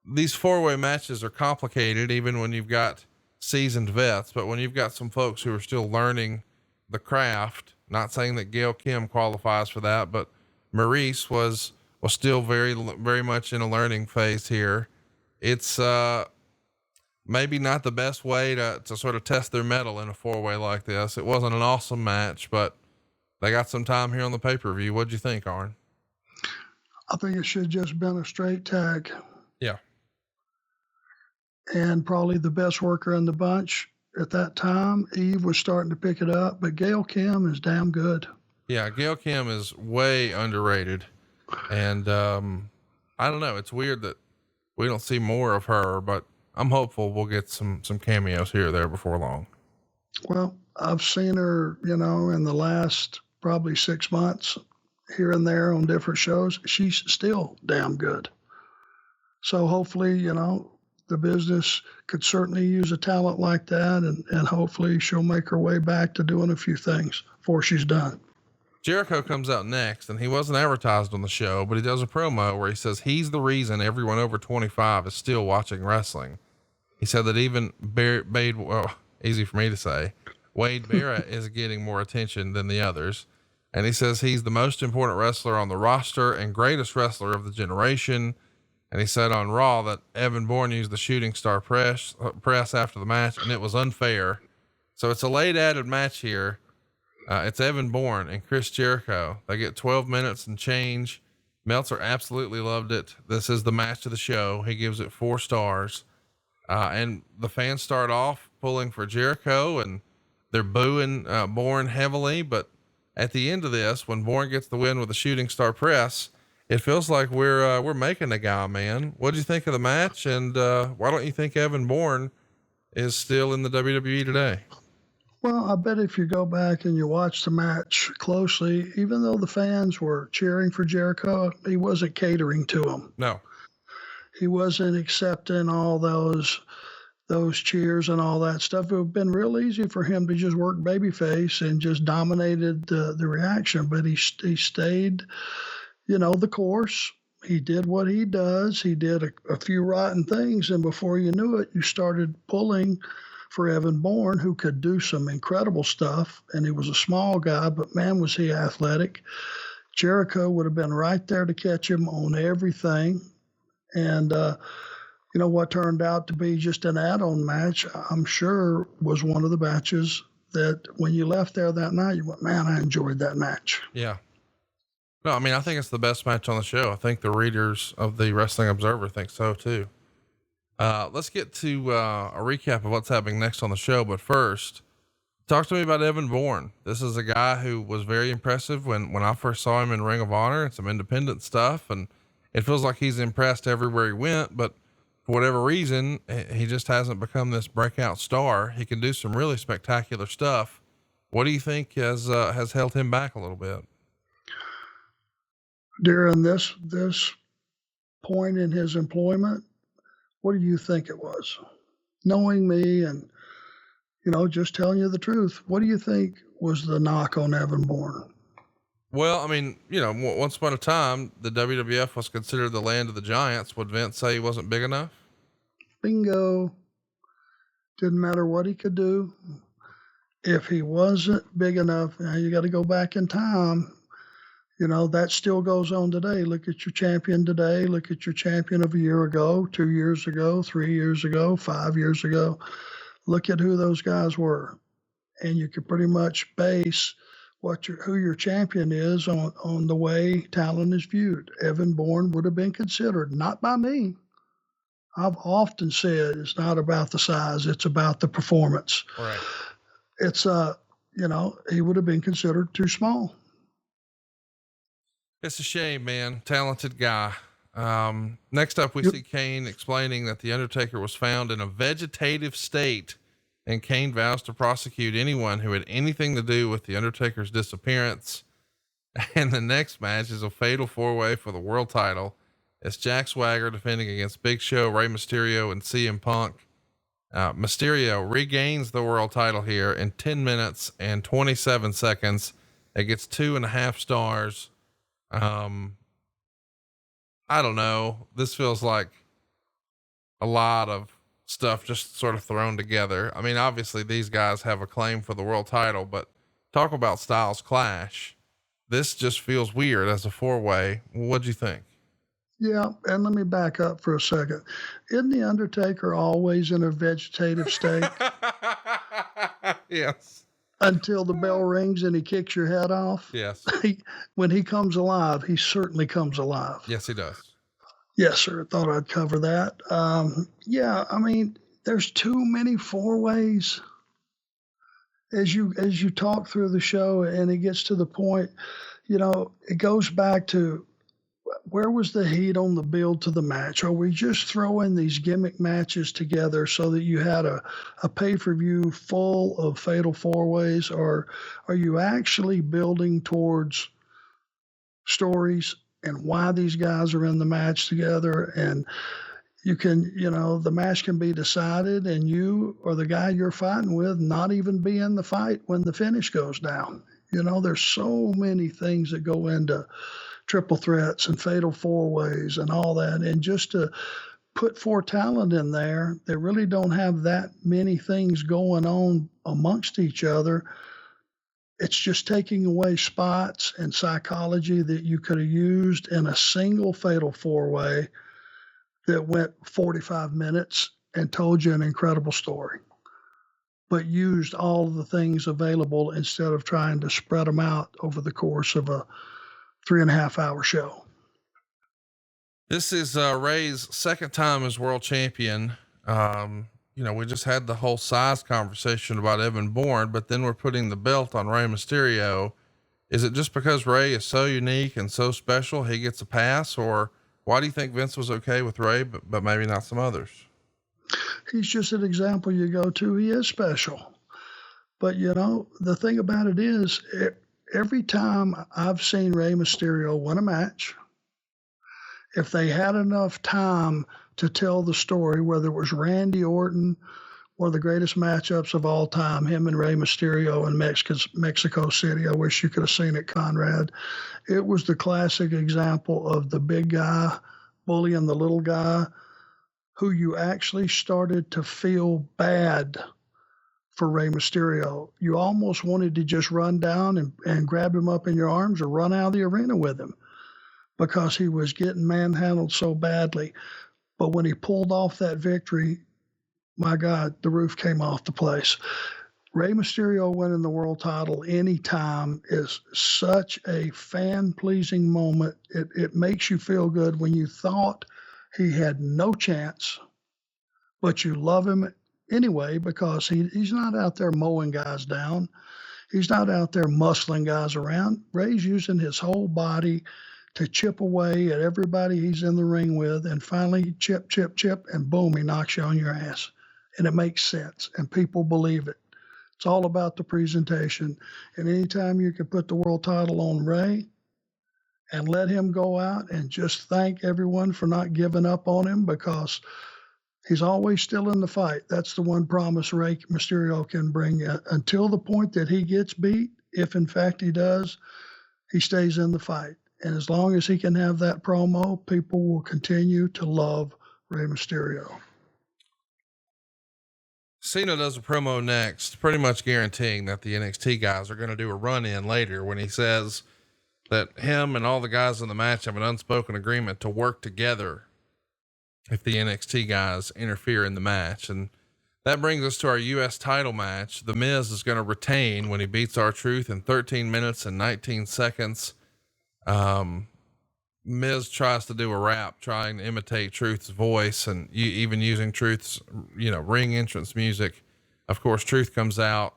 These 4-way matches are complicated, even when you've got seasoned vets, but when you've got some folks who are still learning the craft, not saying that Gail Kim qualifies for that, but Maurice was still very, very much in a learning phase here. It's, maybe not the best way to sort of test their mettle in a 4-way like this. It wasn't an awesome match, but they got some time here on the pay-per-view. What'd you think, Arn? I think it should have just been a straight tag. Yeah. And probably the best worker in the bunch at that time. Eve was starting to pick it up, but Gail Kim is damn good. Yeah. Gail Kim is way underrated. And, I don't know. It's weird that we don't see more of her, but I'm hopeful we'll get some cameos here or there before long. Well, I've seen her, in the last probably 6 months here and there on different shows. She's still damn good. So hopefully, the business could certainly use a talent like that. And hopefully she'll make her way back to doing a few things before she's done. Jericho comes out next, and he wasn't advertised on the show, but he does a promo where he says he's the reason everyone over 25 is still watching wrestling. He said that even easy for me to say, Wade Barrett is getting more attention than the others. And he says he's the most important wrestler on the roster and greatest wrestler of the generation. And he said on Raw that Evan Bourne used the shooting star press after the match, and it was unfair. So it's a late added match here. It's Evan Bourne and Chris Jericho. They get 12 minutes and change. Meltzer absolutely loved it. This is the match of the show. He gives it 4 stars. And the fans start off pulling for Jericho, and they're booing Bourne heavily. But at the end of this, when Bourne gets the win with a shooting star press, it feels like we're making a guy, man. What do you think of the match? And why don't you think Evan Bourne is still in the WWE today? Well, I bet if you go back and you watch the match closely, even though the fans were cheering for Jericho, he wasn't catering to them. No. He wasn't accepting all those cheers and all that stuff. It would have been real easy for him to just work babyface and just dominated the reaction, but he stayed, the course. He did what he does. He did a few rotten things, and before you knew it, you started pulling for Evan Bourne, who could do some incredible stuff, and he was a small guy, but man, was he athletic. Jericho would have been right there to catch him on everything. And, what turned out to be just an add-on match, I'm sure was one of the matches that when you left there that night, you went, man, I enjoyed that match. Yeah. No, I mean, I think it's the best match on the show. I think the readers of the Wrestling Observer think so too. Let's get to a recap of what's happening next on the show. But first, talk to me about Evan Bourne. This is a guy who was very impressive when I first saw him in Ring of Honor and some independent stuff. And it feels like he's impressed everywhere he went, but for whatever reason, he just hasn't become this breakout star. He can do some really spectacular stuff. What do you think has held him back a little bit? During this point in his employment, what do you think it was? Knowing me and, just telling you the truth, what do you think was the knock on Evan Bourne? Well, I mean, once upon a time, the WWF was considered the land of the giants. Would Vince say he wasn't big enough? Bingo. Didn't matter what he could do. If he wasn't big enough, now you got to go back in time. That still goes on today. Look at your champion today. Look at your champion of a year ago, 2 years ago, 3 years ago, 5 years ago. Look at who those guys were. And you can pretty much base who your champion is on the way talent is viewed. Evan Bourne would have been considered, not by me. I've often said it's not about the size, it's about the performance. Right. It's he would have been considered too small. It's a shame, man. Talented guy. Next up, we see Kane explaining that the Undertaker was found in a vegetative state, and Kane vows to prosecute anyone who had anything to do with the Undertaker's disappearance. And the next match is a fatal 4-way for the world title. It's Jack Swagger defending against Big Show, Rey Mysterio, and CM Punk. Mysterio regains the world title here in 10 minutes and 27 seconds. It gets 2.5 stars. I don't know. This feels like a lot of stuff just sort of thrown together. I mean, obviously these guys have a claim for the world title, but talk about styles clash. This just feels weird as a 4-way. What'd you think? Yeah, and let me back up for a second. Isn't the Undertaker always in a vegetative state? Yes. Until the bell rings and he kicks your head off? Yes. When he comes alive, he certainly comes alive. Yes, he does. Yes, sir. Thought I'd cover that. Yeah, I mean, there's too many 4-ways. As you talk through the show and it gets to the point, it goes back to where was the heat on the build to the match? Are we just throwing these gimmick matches together so that you had a pay-per-view full of fatal 4-ways, or are you actually building towards stories and why these guys are in the match together? And you can, the match can be decided and you or the guy you're fighting with not even be in the fight when the finish goes down. There's so many things that go into triple threats and fatal 4-ways and all that. And just to put 4 talent in there, they really don't have that many things going on amongst each other. It's just taking away spots and psychology that you could have used in a single fatal four-way that went 45 minutes and told you an incredible story, but used all of the things available instead of trying to spread them out over the course of a 3.5-hour show. This is Rey's second time as world champion. We just had the whole size conversation about Evan Bourne, but then we're putting the belt on Rey Mysterio. Is it just because Rey is so unique and so special, he gets a pass? Or why do you think Vince was okay with Rey, but maybe not some others? He's just an example you go to. He is special. But the thing about it is, every time I've seen Rey Mysterio win a match, if they had enough time to tell the story, whether it was Randy Orton, one of the greatest matchups of all time, him and Rey Mysterio in Mexico City. I wish you could have seen it, Conrad. It was the classic example of the big guy bullying the little guy, who you actually started to feel bad for Rey Mysterio. You almost wanted to just run down and grab him up in your arms or run out of the arena with him, because he was getting manhandled so badly. But when he pulled off that victory, my God, the roof came off the place. Rey Mysterio winning the world title anytime is such a fan-pleasing moment. It makes you feel good when you thought he had no chance, but you love him anyway, because he's not out there mowing guys down. He's not out there muscling guys around. Rey's using his whole body to chip away at everybody he's in the ring with, and finally chip, and boom, he knocks you on your ass. And it makes sense, and people believe it. It's all about the presentation. And anytime you can put the world title on Rey and let him go out and just thank everyone for not giving up on him, because he's always still in the fight. That's the one promise Rey Mysterio can bring until the point that he gets beat. If in fact he does, he stays in the fight. And as long as he can have that promo, people will continue to love Rey Mysterio. Cena does a promo next, pretty much guaranteeing that the NXT guys are going to do a run in later, when he says that him and all the guys in the match have an unspoken agreement to work together if the NXT guys interfere in the match. And that brings us to our US title match. The Miz is going to retain when he beats R-Truth in 13 minutes and 19 seconds. Miz tries to do a rap, trying to imitate Truth's voice, and even using Truth's, ring entrance music. Of course, Truth comes out,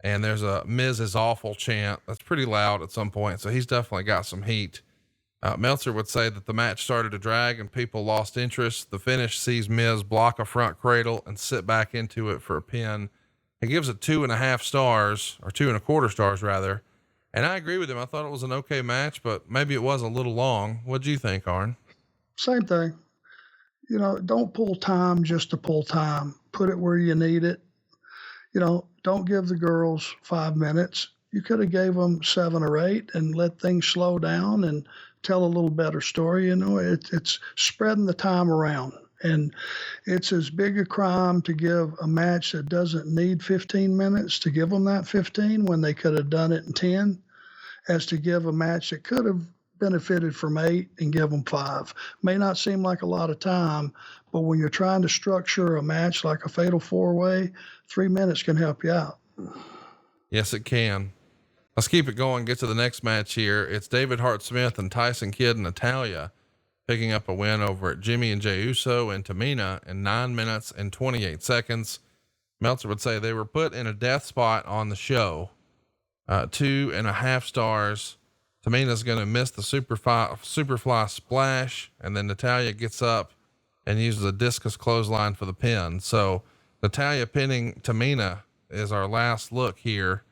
and there's a Miz is awful chant that's pretty loud at some point. So he's definitely got some heat. Meltzer would say that the match started to drag and people lost interest. The finish sees Miz block a front cradle and sit back into it for a pin. He gives it 2.5 stars, or 2.25 stars rather. And I agree with him. I thought it was an okay match, but maybe it was a little long. What'd you think, Arn? Same thing. Don't pull time just to pull time. Put it where you need it. Don't give the girls 5 minutes. You could have gave them 7 or 8 and let things slow down and tell a little better story. It's spreading the time around. And it's as big a crime to give a match that doesn't need 15 minutes to give them that 15 when they could have done it in 10, as to give a match that could have benefited from 8 and give them 5. May not seem like a lot of time, but when you're trying to structure a match like a fatal 4-way, 3 minutes can help you out. Yes, it can. Let's keep it going. Get to the next match here. It's David Hart Smith and Tyson Kidd and Natalya picking up a win over at Jimmy and Jey Uso and Tamina in 9 minutes and 28 seconds. Meltzer would say they were put in a death spot on the show. 2.5 stars. Tamina's going to miss the Superfly splash, and then Natalya gets up and uses a discus clothesline for the pin. So Natalya pinning Tamina is our last look here.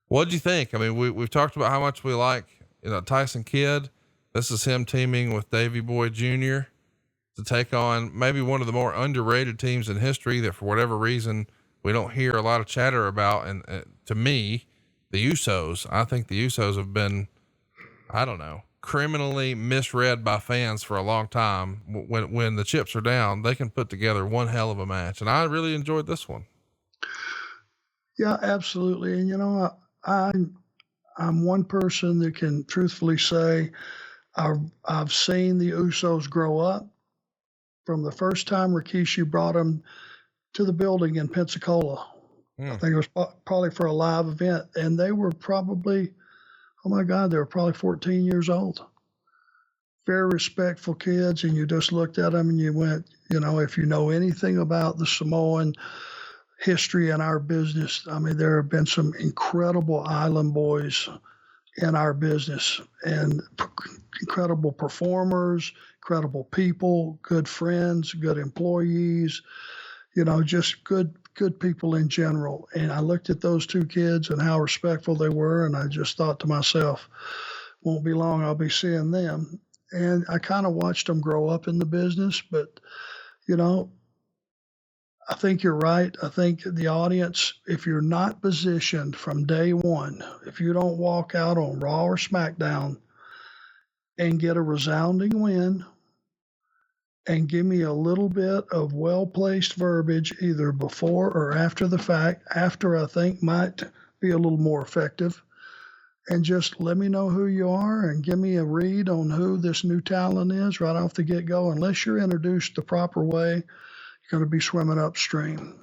What'd you think? I mean, we've talked about how much we like, Tyson Kidd. This is him teaming with Davey Boy Jr. to take on maybe one of the more underrated teams in history that for whatever reason we don't hear a lot of chatter about. And to me, the Usos, I think the Usos have been, criminally misread by fans for a long time. When the chips are down, they can put together one hell of a match. And I really enjoyed this one. Yeah, absolutely. And, I I'm one person that can truthfully say I've seen the Usos grow up from the first time Rikishi brought them to the building in Pensacola. I think it was probably for a live event, and they were probably, oh my God, they were probably 14 years old. Very respectful kids, and you just looked at them and you went, if you know anything about the Samoan history in our business, I mean, there have been some incredible island boys in our business, and incredible performers, incredible people, good friends, good employees, just good people in general. And I looked at those two kids and how respectful they were, and I just thought to myself, won't be long, I'll be seeing them. And I kind of watched them grow up in the business, but, I think you're right. I think the audience, if you're not positioned from day one, if you don't walk out on Raw or SmackDown and get a resounding win and give me a little bit of well-placed verbiage either before or after the fact, after I think might be a little more effective, and just let me know who you are and give me a read on who this new talent is right off the get-go. Unless you're introduced the proper way, going to be swimming upstream.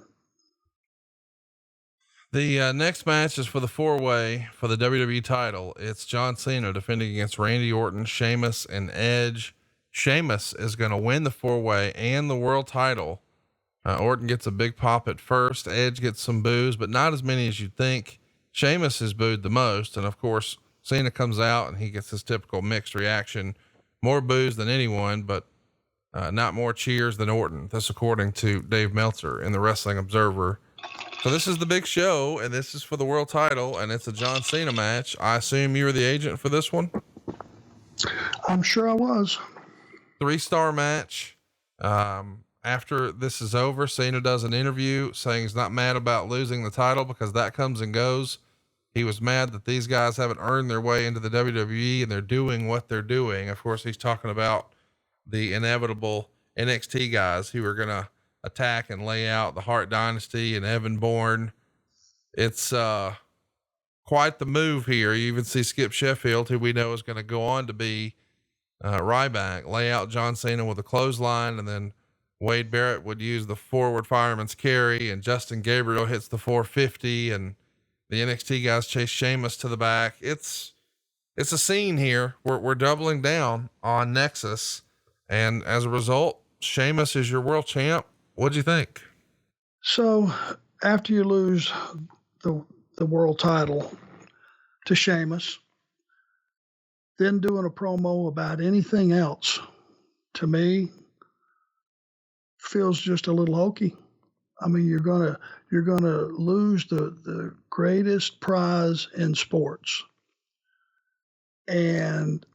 The next match is for the 4-way for the WWE title. It's John Cena defending against Randy Orton, Sheamus, and Edge. Sheamus is going to win the 4-way and the world title. Orton gets a big pop at first. Edge gets some boos, but not as many as you'd think. Sheamus is booed the most. And of course, Cena comes out and he gets his typical mixed reaction, more boos than anyone, but not more cheers than Orton. That's according to Dave Meltzer in the Wrestling Observer. So this is the big show, and this is for the world title, and it's a John Cena match. I assume you were the agent for this one? I'm sure I was. 3-star match. After this is over, Cena does an interview saying he's not mad about losing the title because that comes and goes. He was mad that these guys haven't earned their way into the WWE and they're doing what they're doing. Of course, he's talking about the inevitable NXT guys who are going to attack and lay out the Hart Dynasty and Evan Bourne. It's quite the move here. You even see Skip Sheffield, who we know is going to go on to be Ryback, lay out John Cena with a clothesline, and then Wade Barrett would use the forward fireman's carry, and Justin Gabriel hits the 450, and the NXT guys chase Sheamus to the back. It's a scene here. We're doubling down on Nexus. And as a result, Sheamus is your world champ. What'd you think? So after you lose the world title to Sheamus, then doing a promo about anything else, to me, feels just a little hokey. I mean, you're gonna lose the greatest prize in sports. And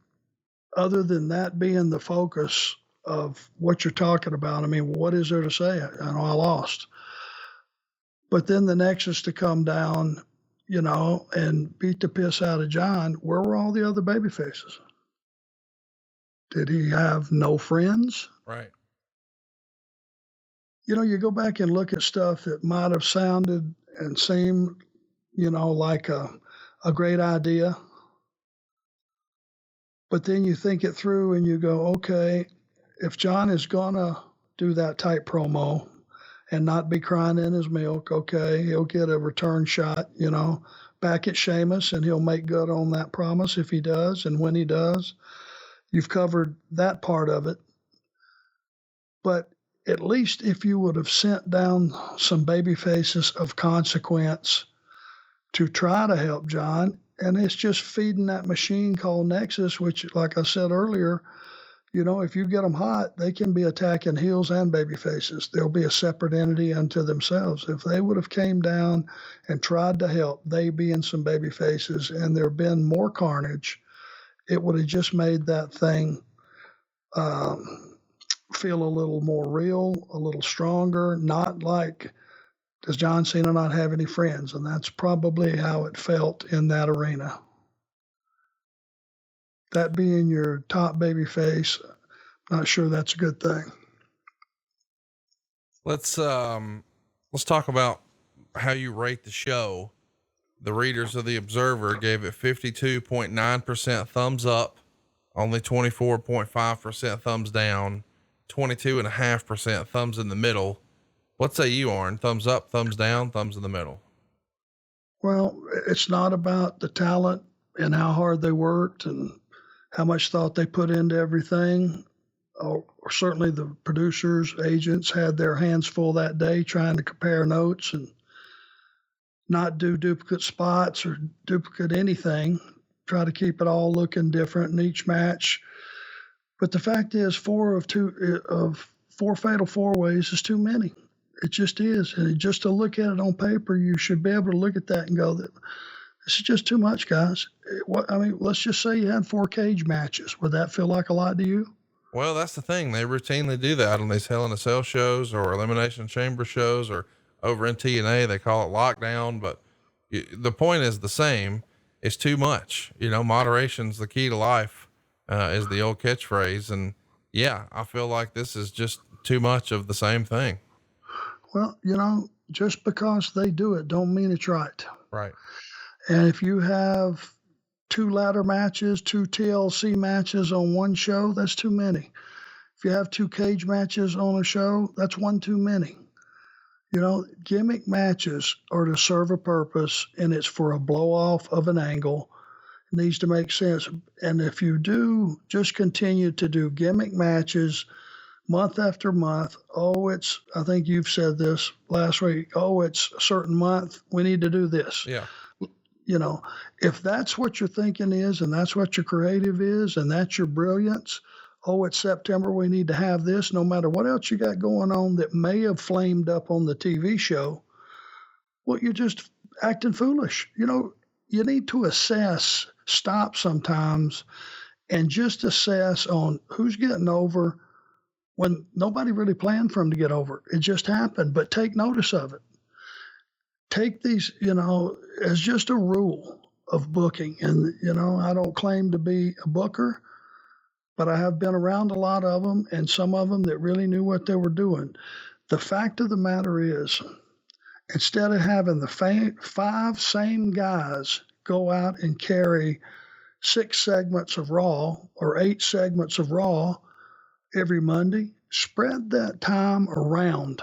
other than that being the focus of what you're talking about, I mean, what is there to say? I know I lost. But then the Nexus to come down, and beat the piss out of John, where were all the other baby faces? Did he have no friends? Right. You go back and look at stuff that might have sounded and seemed, like a great idea. But then you think it through and you go, okay, if John is going to do that type promo and not be crying in his milk, okay, he'll get a return shot, back at Sheamus, and he'll make good on that promise if he does. And when he does, you've covered that part of it. But at least if you would have sent down some baby faces of consequence to try to help John, and it's just feeding that machine called Nexus, which, like I said earlier, if you get them hot, they can be attacking heels and baby faces. They'll be a separate entity unto themselves. If they would have came down and tried to help, they being some baby faces, and there been more carnage, it would have just made that thing feel a little more real, a little stronger, not like, does John Cena not have any friends? And that's probably how it felt in that arena. That being your top baby face, not sure that's a good thing. Let's talk about how you rate the show. The readers of the Observer gave it 52.9% thumbs up, only 24.5% thumbs down, 22.5% thumbs in the middle. What say you, Arn? Thumbs up, thumbs down, thumbs in the middle? Well, it's not about the talent and how hard they worked and how much thought they put into everything. Or certainly the producers, agents had their hands full that day trying to compare notes and not do duplicate spots or duplicate anything. Try to keep it all looking different in each match. But the fact is, four fatal four ways is too many. It just is. And just to look at it on paper, you should be able to look at that and go, this is just too much, guys. Let's just say you had 4 cage matches. Would that feel like a lot to you? Well, that's the thing. They routinely do that on these Hell in a Cell shows or Elimination Chamber shows, or over in TNA, they call it lockdown. But the point is the same. It's too much. Moderation's the key to life, is the old catchphrase. And yeah, I feel like this is just too much of the same thing. Well, just because they do it don't mean it's right. Right. And if you have 2 ladder matches, 2 TLC matches on one show, that's too many. If you have 2 cage matches on a show, that's 1 too many. Gimmick matches are to serve a purpose, and it's for a blow off of an angle. It needs to make sense. And if you do just continue to do gimmick matches month after month, I think you've said this last week, it's a certain month, we need to do this. Yeah. If that's what your thinking is, and that's what your creative is, and that's your brilliance, it's September, we need to have this, no matter what else you got going on that may have flamed up on the TV show, well, you're just acting foolish. You need to stop sometimes and just assess on who's getting over when nobody really planned for them to get over. It just happened, but take notice of it. Take these, as just a rule of booking. And, I don't claim to be a booker, but I have been around a lot of them, and some of them that really knew what they were doing. The fact of the matter is, instead of having the 5 same guys go out and carry 6 segments of Raw or 8 segments of Raw every Monday, spread that time around.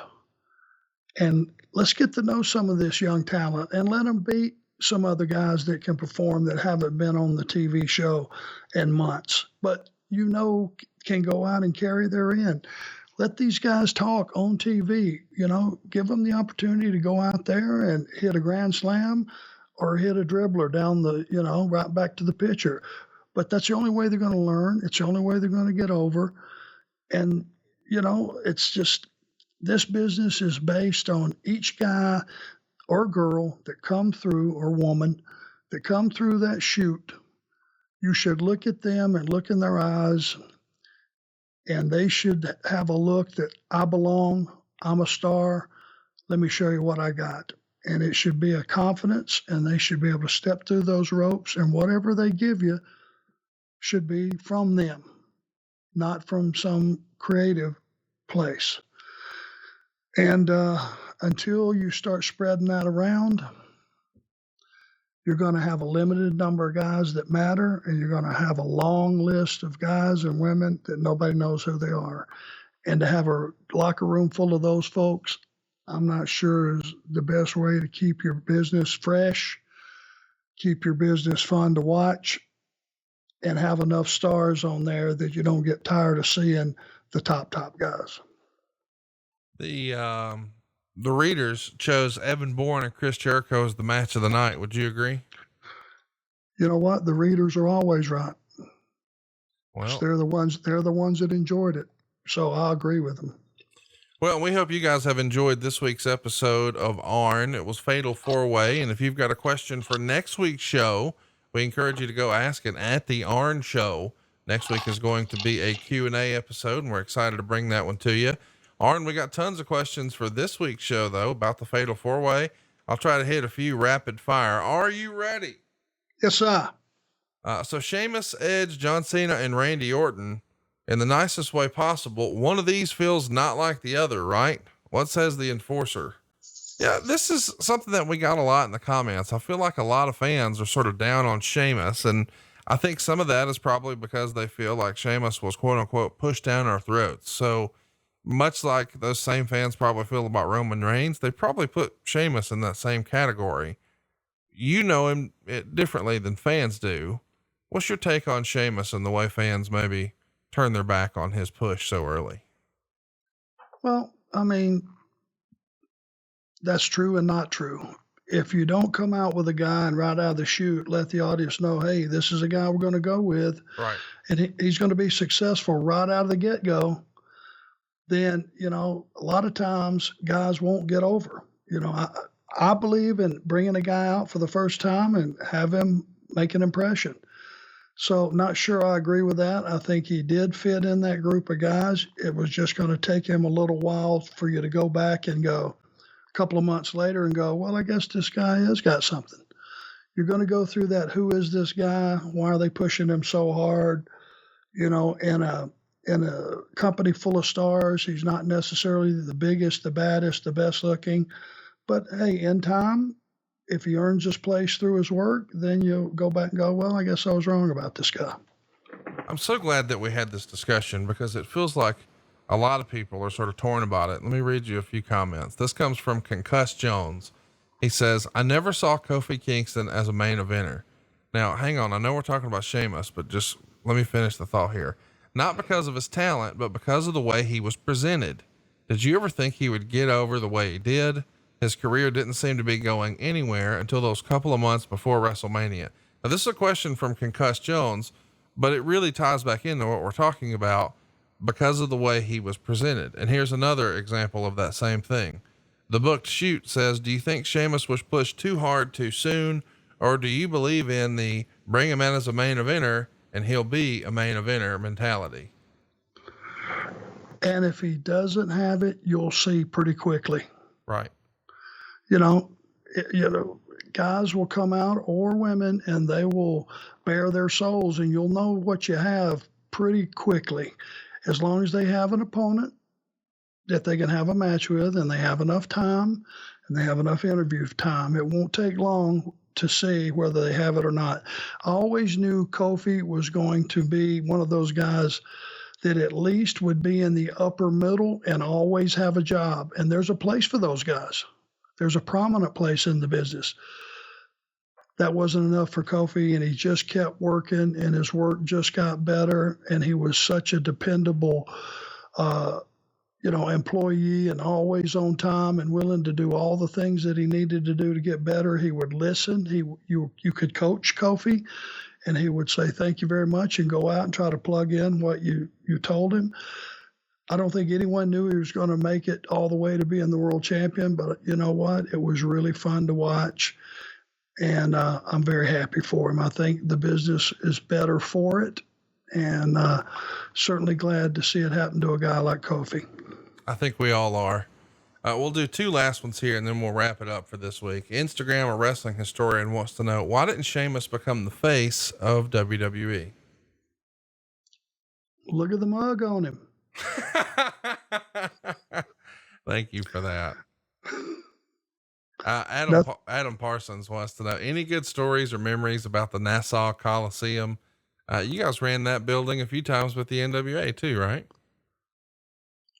And let's get to know some of this young talent and let them beat some other guys that can perform that haven't been on the TV show in months, but can go out and carry their end. Let these guys talk on TV, give them the opportunity to go out there and hit a grand slam or hit a dribbler down right back to the pitcher. But that's the only way they're going to learn. It's the only way they're going to get over. And, it's just, this business is based on each guy or girl that come through, or woman that come through that chute. You should look at them and look in their eyes, and they should have a look that I belong, I'm a star, let me show you what I got. And it should be a confidence, and they should be able to step through those ropes, and whatever they give you should be from them, not from some creative place. And until you start spreading that around, you're going to have a limited number of guys that matter, and you're going to have a long list of guys and women that nobody knows who they are. And to have a locker room full of those folks, I'm not sure is the best way to keep your business fresh, keep your business fun to watch, and have enough stars on there that you don't get tired of seeing the top guys. The readers chose Evan Bourne and Chris Jericho as the match of the night. Would you agree? You know what? The readers are always right. Well, they're the ones that enjoyed it. So I agree with them. Well, we hope you guys have enjoyed this week's episode of Arn. It was Fatal 4-Way. And if you've got a question for next week's show, we encourage you to go ask it at the Arn Show. Next week is going to be a Q&A episode, and we're excited to bring that one to you. Arn, we got tons of questions for this week's show, though, about the Fatal 4-Way. I'll try to hit a few rapid fire. Are you ready? Yes, sir. So Sheamus, Edge, John Cena, and Randy Orton, in the nicest way possible, one of these feels not like the other, right? What says the enforcer? Yeah, this is something that we got a lot in the comments. I feel like a lot of fans are sort of down on Sheamus, and I think some of that is probably because they feel like Sheamus was quote unquote pushed down our throats. So much like those same fans probably feel about Roman Reigns, they probably put Sheamus in that same category. You know him differently than fans do. What's your take on Sheamus and the way fans maybe turn their back on his push so early? Well, I mean, that's true and not true. If you don't come out with a guy and right out of the chute, let the audience know, hey, this is a guy we're going to go with, Right. and he's going to be successful right out of the get go, then, a lot of times guys won't get over. I believe in bringing a guy out for the first time and have him make an impression. So not sure I agree with that. I think he did fit in that group of guys. It was just going to take him a little while for you to go back and go a couple of months later and go, well, I guess this guy has got something. You're going to go through that. Who is this guy? Why are they pushing him so hard? In a company full of stars, he's not necessarily the biggest, the baddest, the best looking, but hey, in time, if he earns his place through his work, then you'll go back and go, well, I guess I was wrong about this guy. I'm so glad that we had this discussion because it feels like a lot of people are sort of torn about it. Let me read you a few comments. This comes from Concussed Jones. He says, I never saw Kofi Kingston as a main eventer. Now, hang on. I know we're talking about Sheamus, but just let me finish the thought here. Not because of his talent, but because of the way he was presented. Did you ever think he would get over the way he did? His career didn't seem to be going anywhere until those couple of months before WrestleMania. Now, this is a question from Concussed Jones, but it really ties back into what we're talking about because of the way he was presented. And here's another example of that same thing. The Booked Shoot says, do you think Sheamus was pushed too hard too soon? Or do you believe in the bring him in as a main eventer and he'll be a main eventer mentality? And if he doesn't have it, you'll see pretty quickly. Right. Guys will come out, or women, and they will bare their souls, and you'll know what you have pretty quickly. As long as they have an opponent that they can have a match with, and they have enough time, and they have enough interview time, it won't take long to see whether they have it or not. I always knew Kofi was going to be one of those guys that at least would be in the upper middle and always have a job. And there's a place for those guys. There's a prominent place in the business. That wasn't enough for Kofi, and he just kept working, and his work just got better, and he was such a dependable, employee, and always on time and willing to do all the things that he needed to do to get better. He would listen. You could coach Kofi, and he would say, thank you very much, and go out and try to plug in what you told him. I don't think anyone knew he was going to make it all the way to being the world champion, but you know what? It was really fun to watch, and I'm very happy for him. I think the business is better for it, and certainly glad to see it happen to a guy like Kofi. I think we all are. We'll do two last ones here, and then we'll wrap it up for this week. Instagram, a wrestling historian, wants to know, why didn't Sheamus become the face of WWE? Look at the mug on him. Thank you for that. Adam Parsons wants to know, any good stories or memories about the Nassau Coliseum? You guys ran that building a few times with the NWA too, right?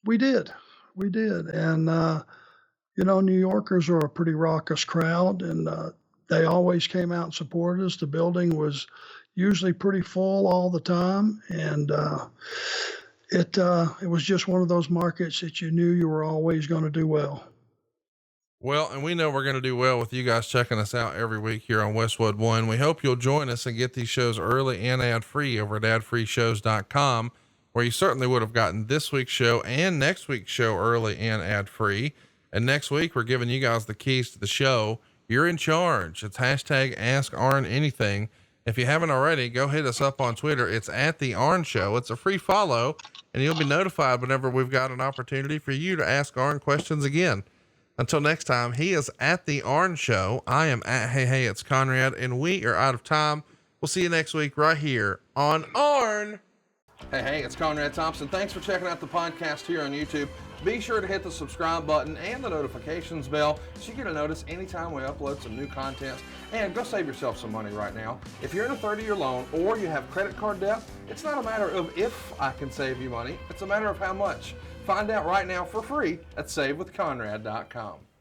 We did. And, New Yorkers are a pretty raucous crowd, and they always came out and supported us. The building was usually pretty full all the time. And it was just one of those markets that you knew you were always going to do well. Well, and we know we're going to do well with you guys checking us out every week here on Westwood One. We hope you'll join us and get these shows early and ad-free over at adfreeshows.com, where you certainly would have gotten this week's show and next week's show early and ad-free. And next week, we're giving you guys the keys to the show. You're in charge. It's hashtag Ask Arn Anything. If you haven't already, go hit us up on Twitter. It's at The Arn Show. It's a free follow, and you'll be notified whenever we've got an opportunity for you to ask Arn questions again. Until next time, he is at The Arn Show. I am at Hey, it's Conrad, and we are out of time. We'll see you next week right here on Arn Hey, it's Conrad Thompson. Thanks for checking out the podcast here on YouTube. Be sure to hit the subscribe button and the notifications bell so you get a notice anytime we upload some new content. And go save yourself some money right now. If you're in a 30-year loan or you have credit card debt, it's not a matter of if I can save you money, it's a matter of how much. Find out right now for free at SaveWithConrad.com.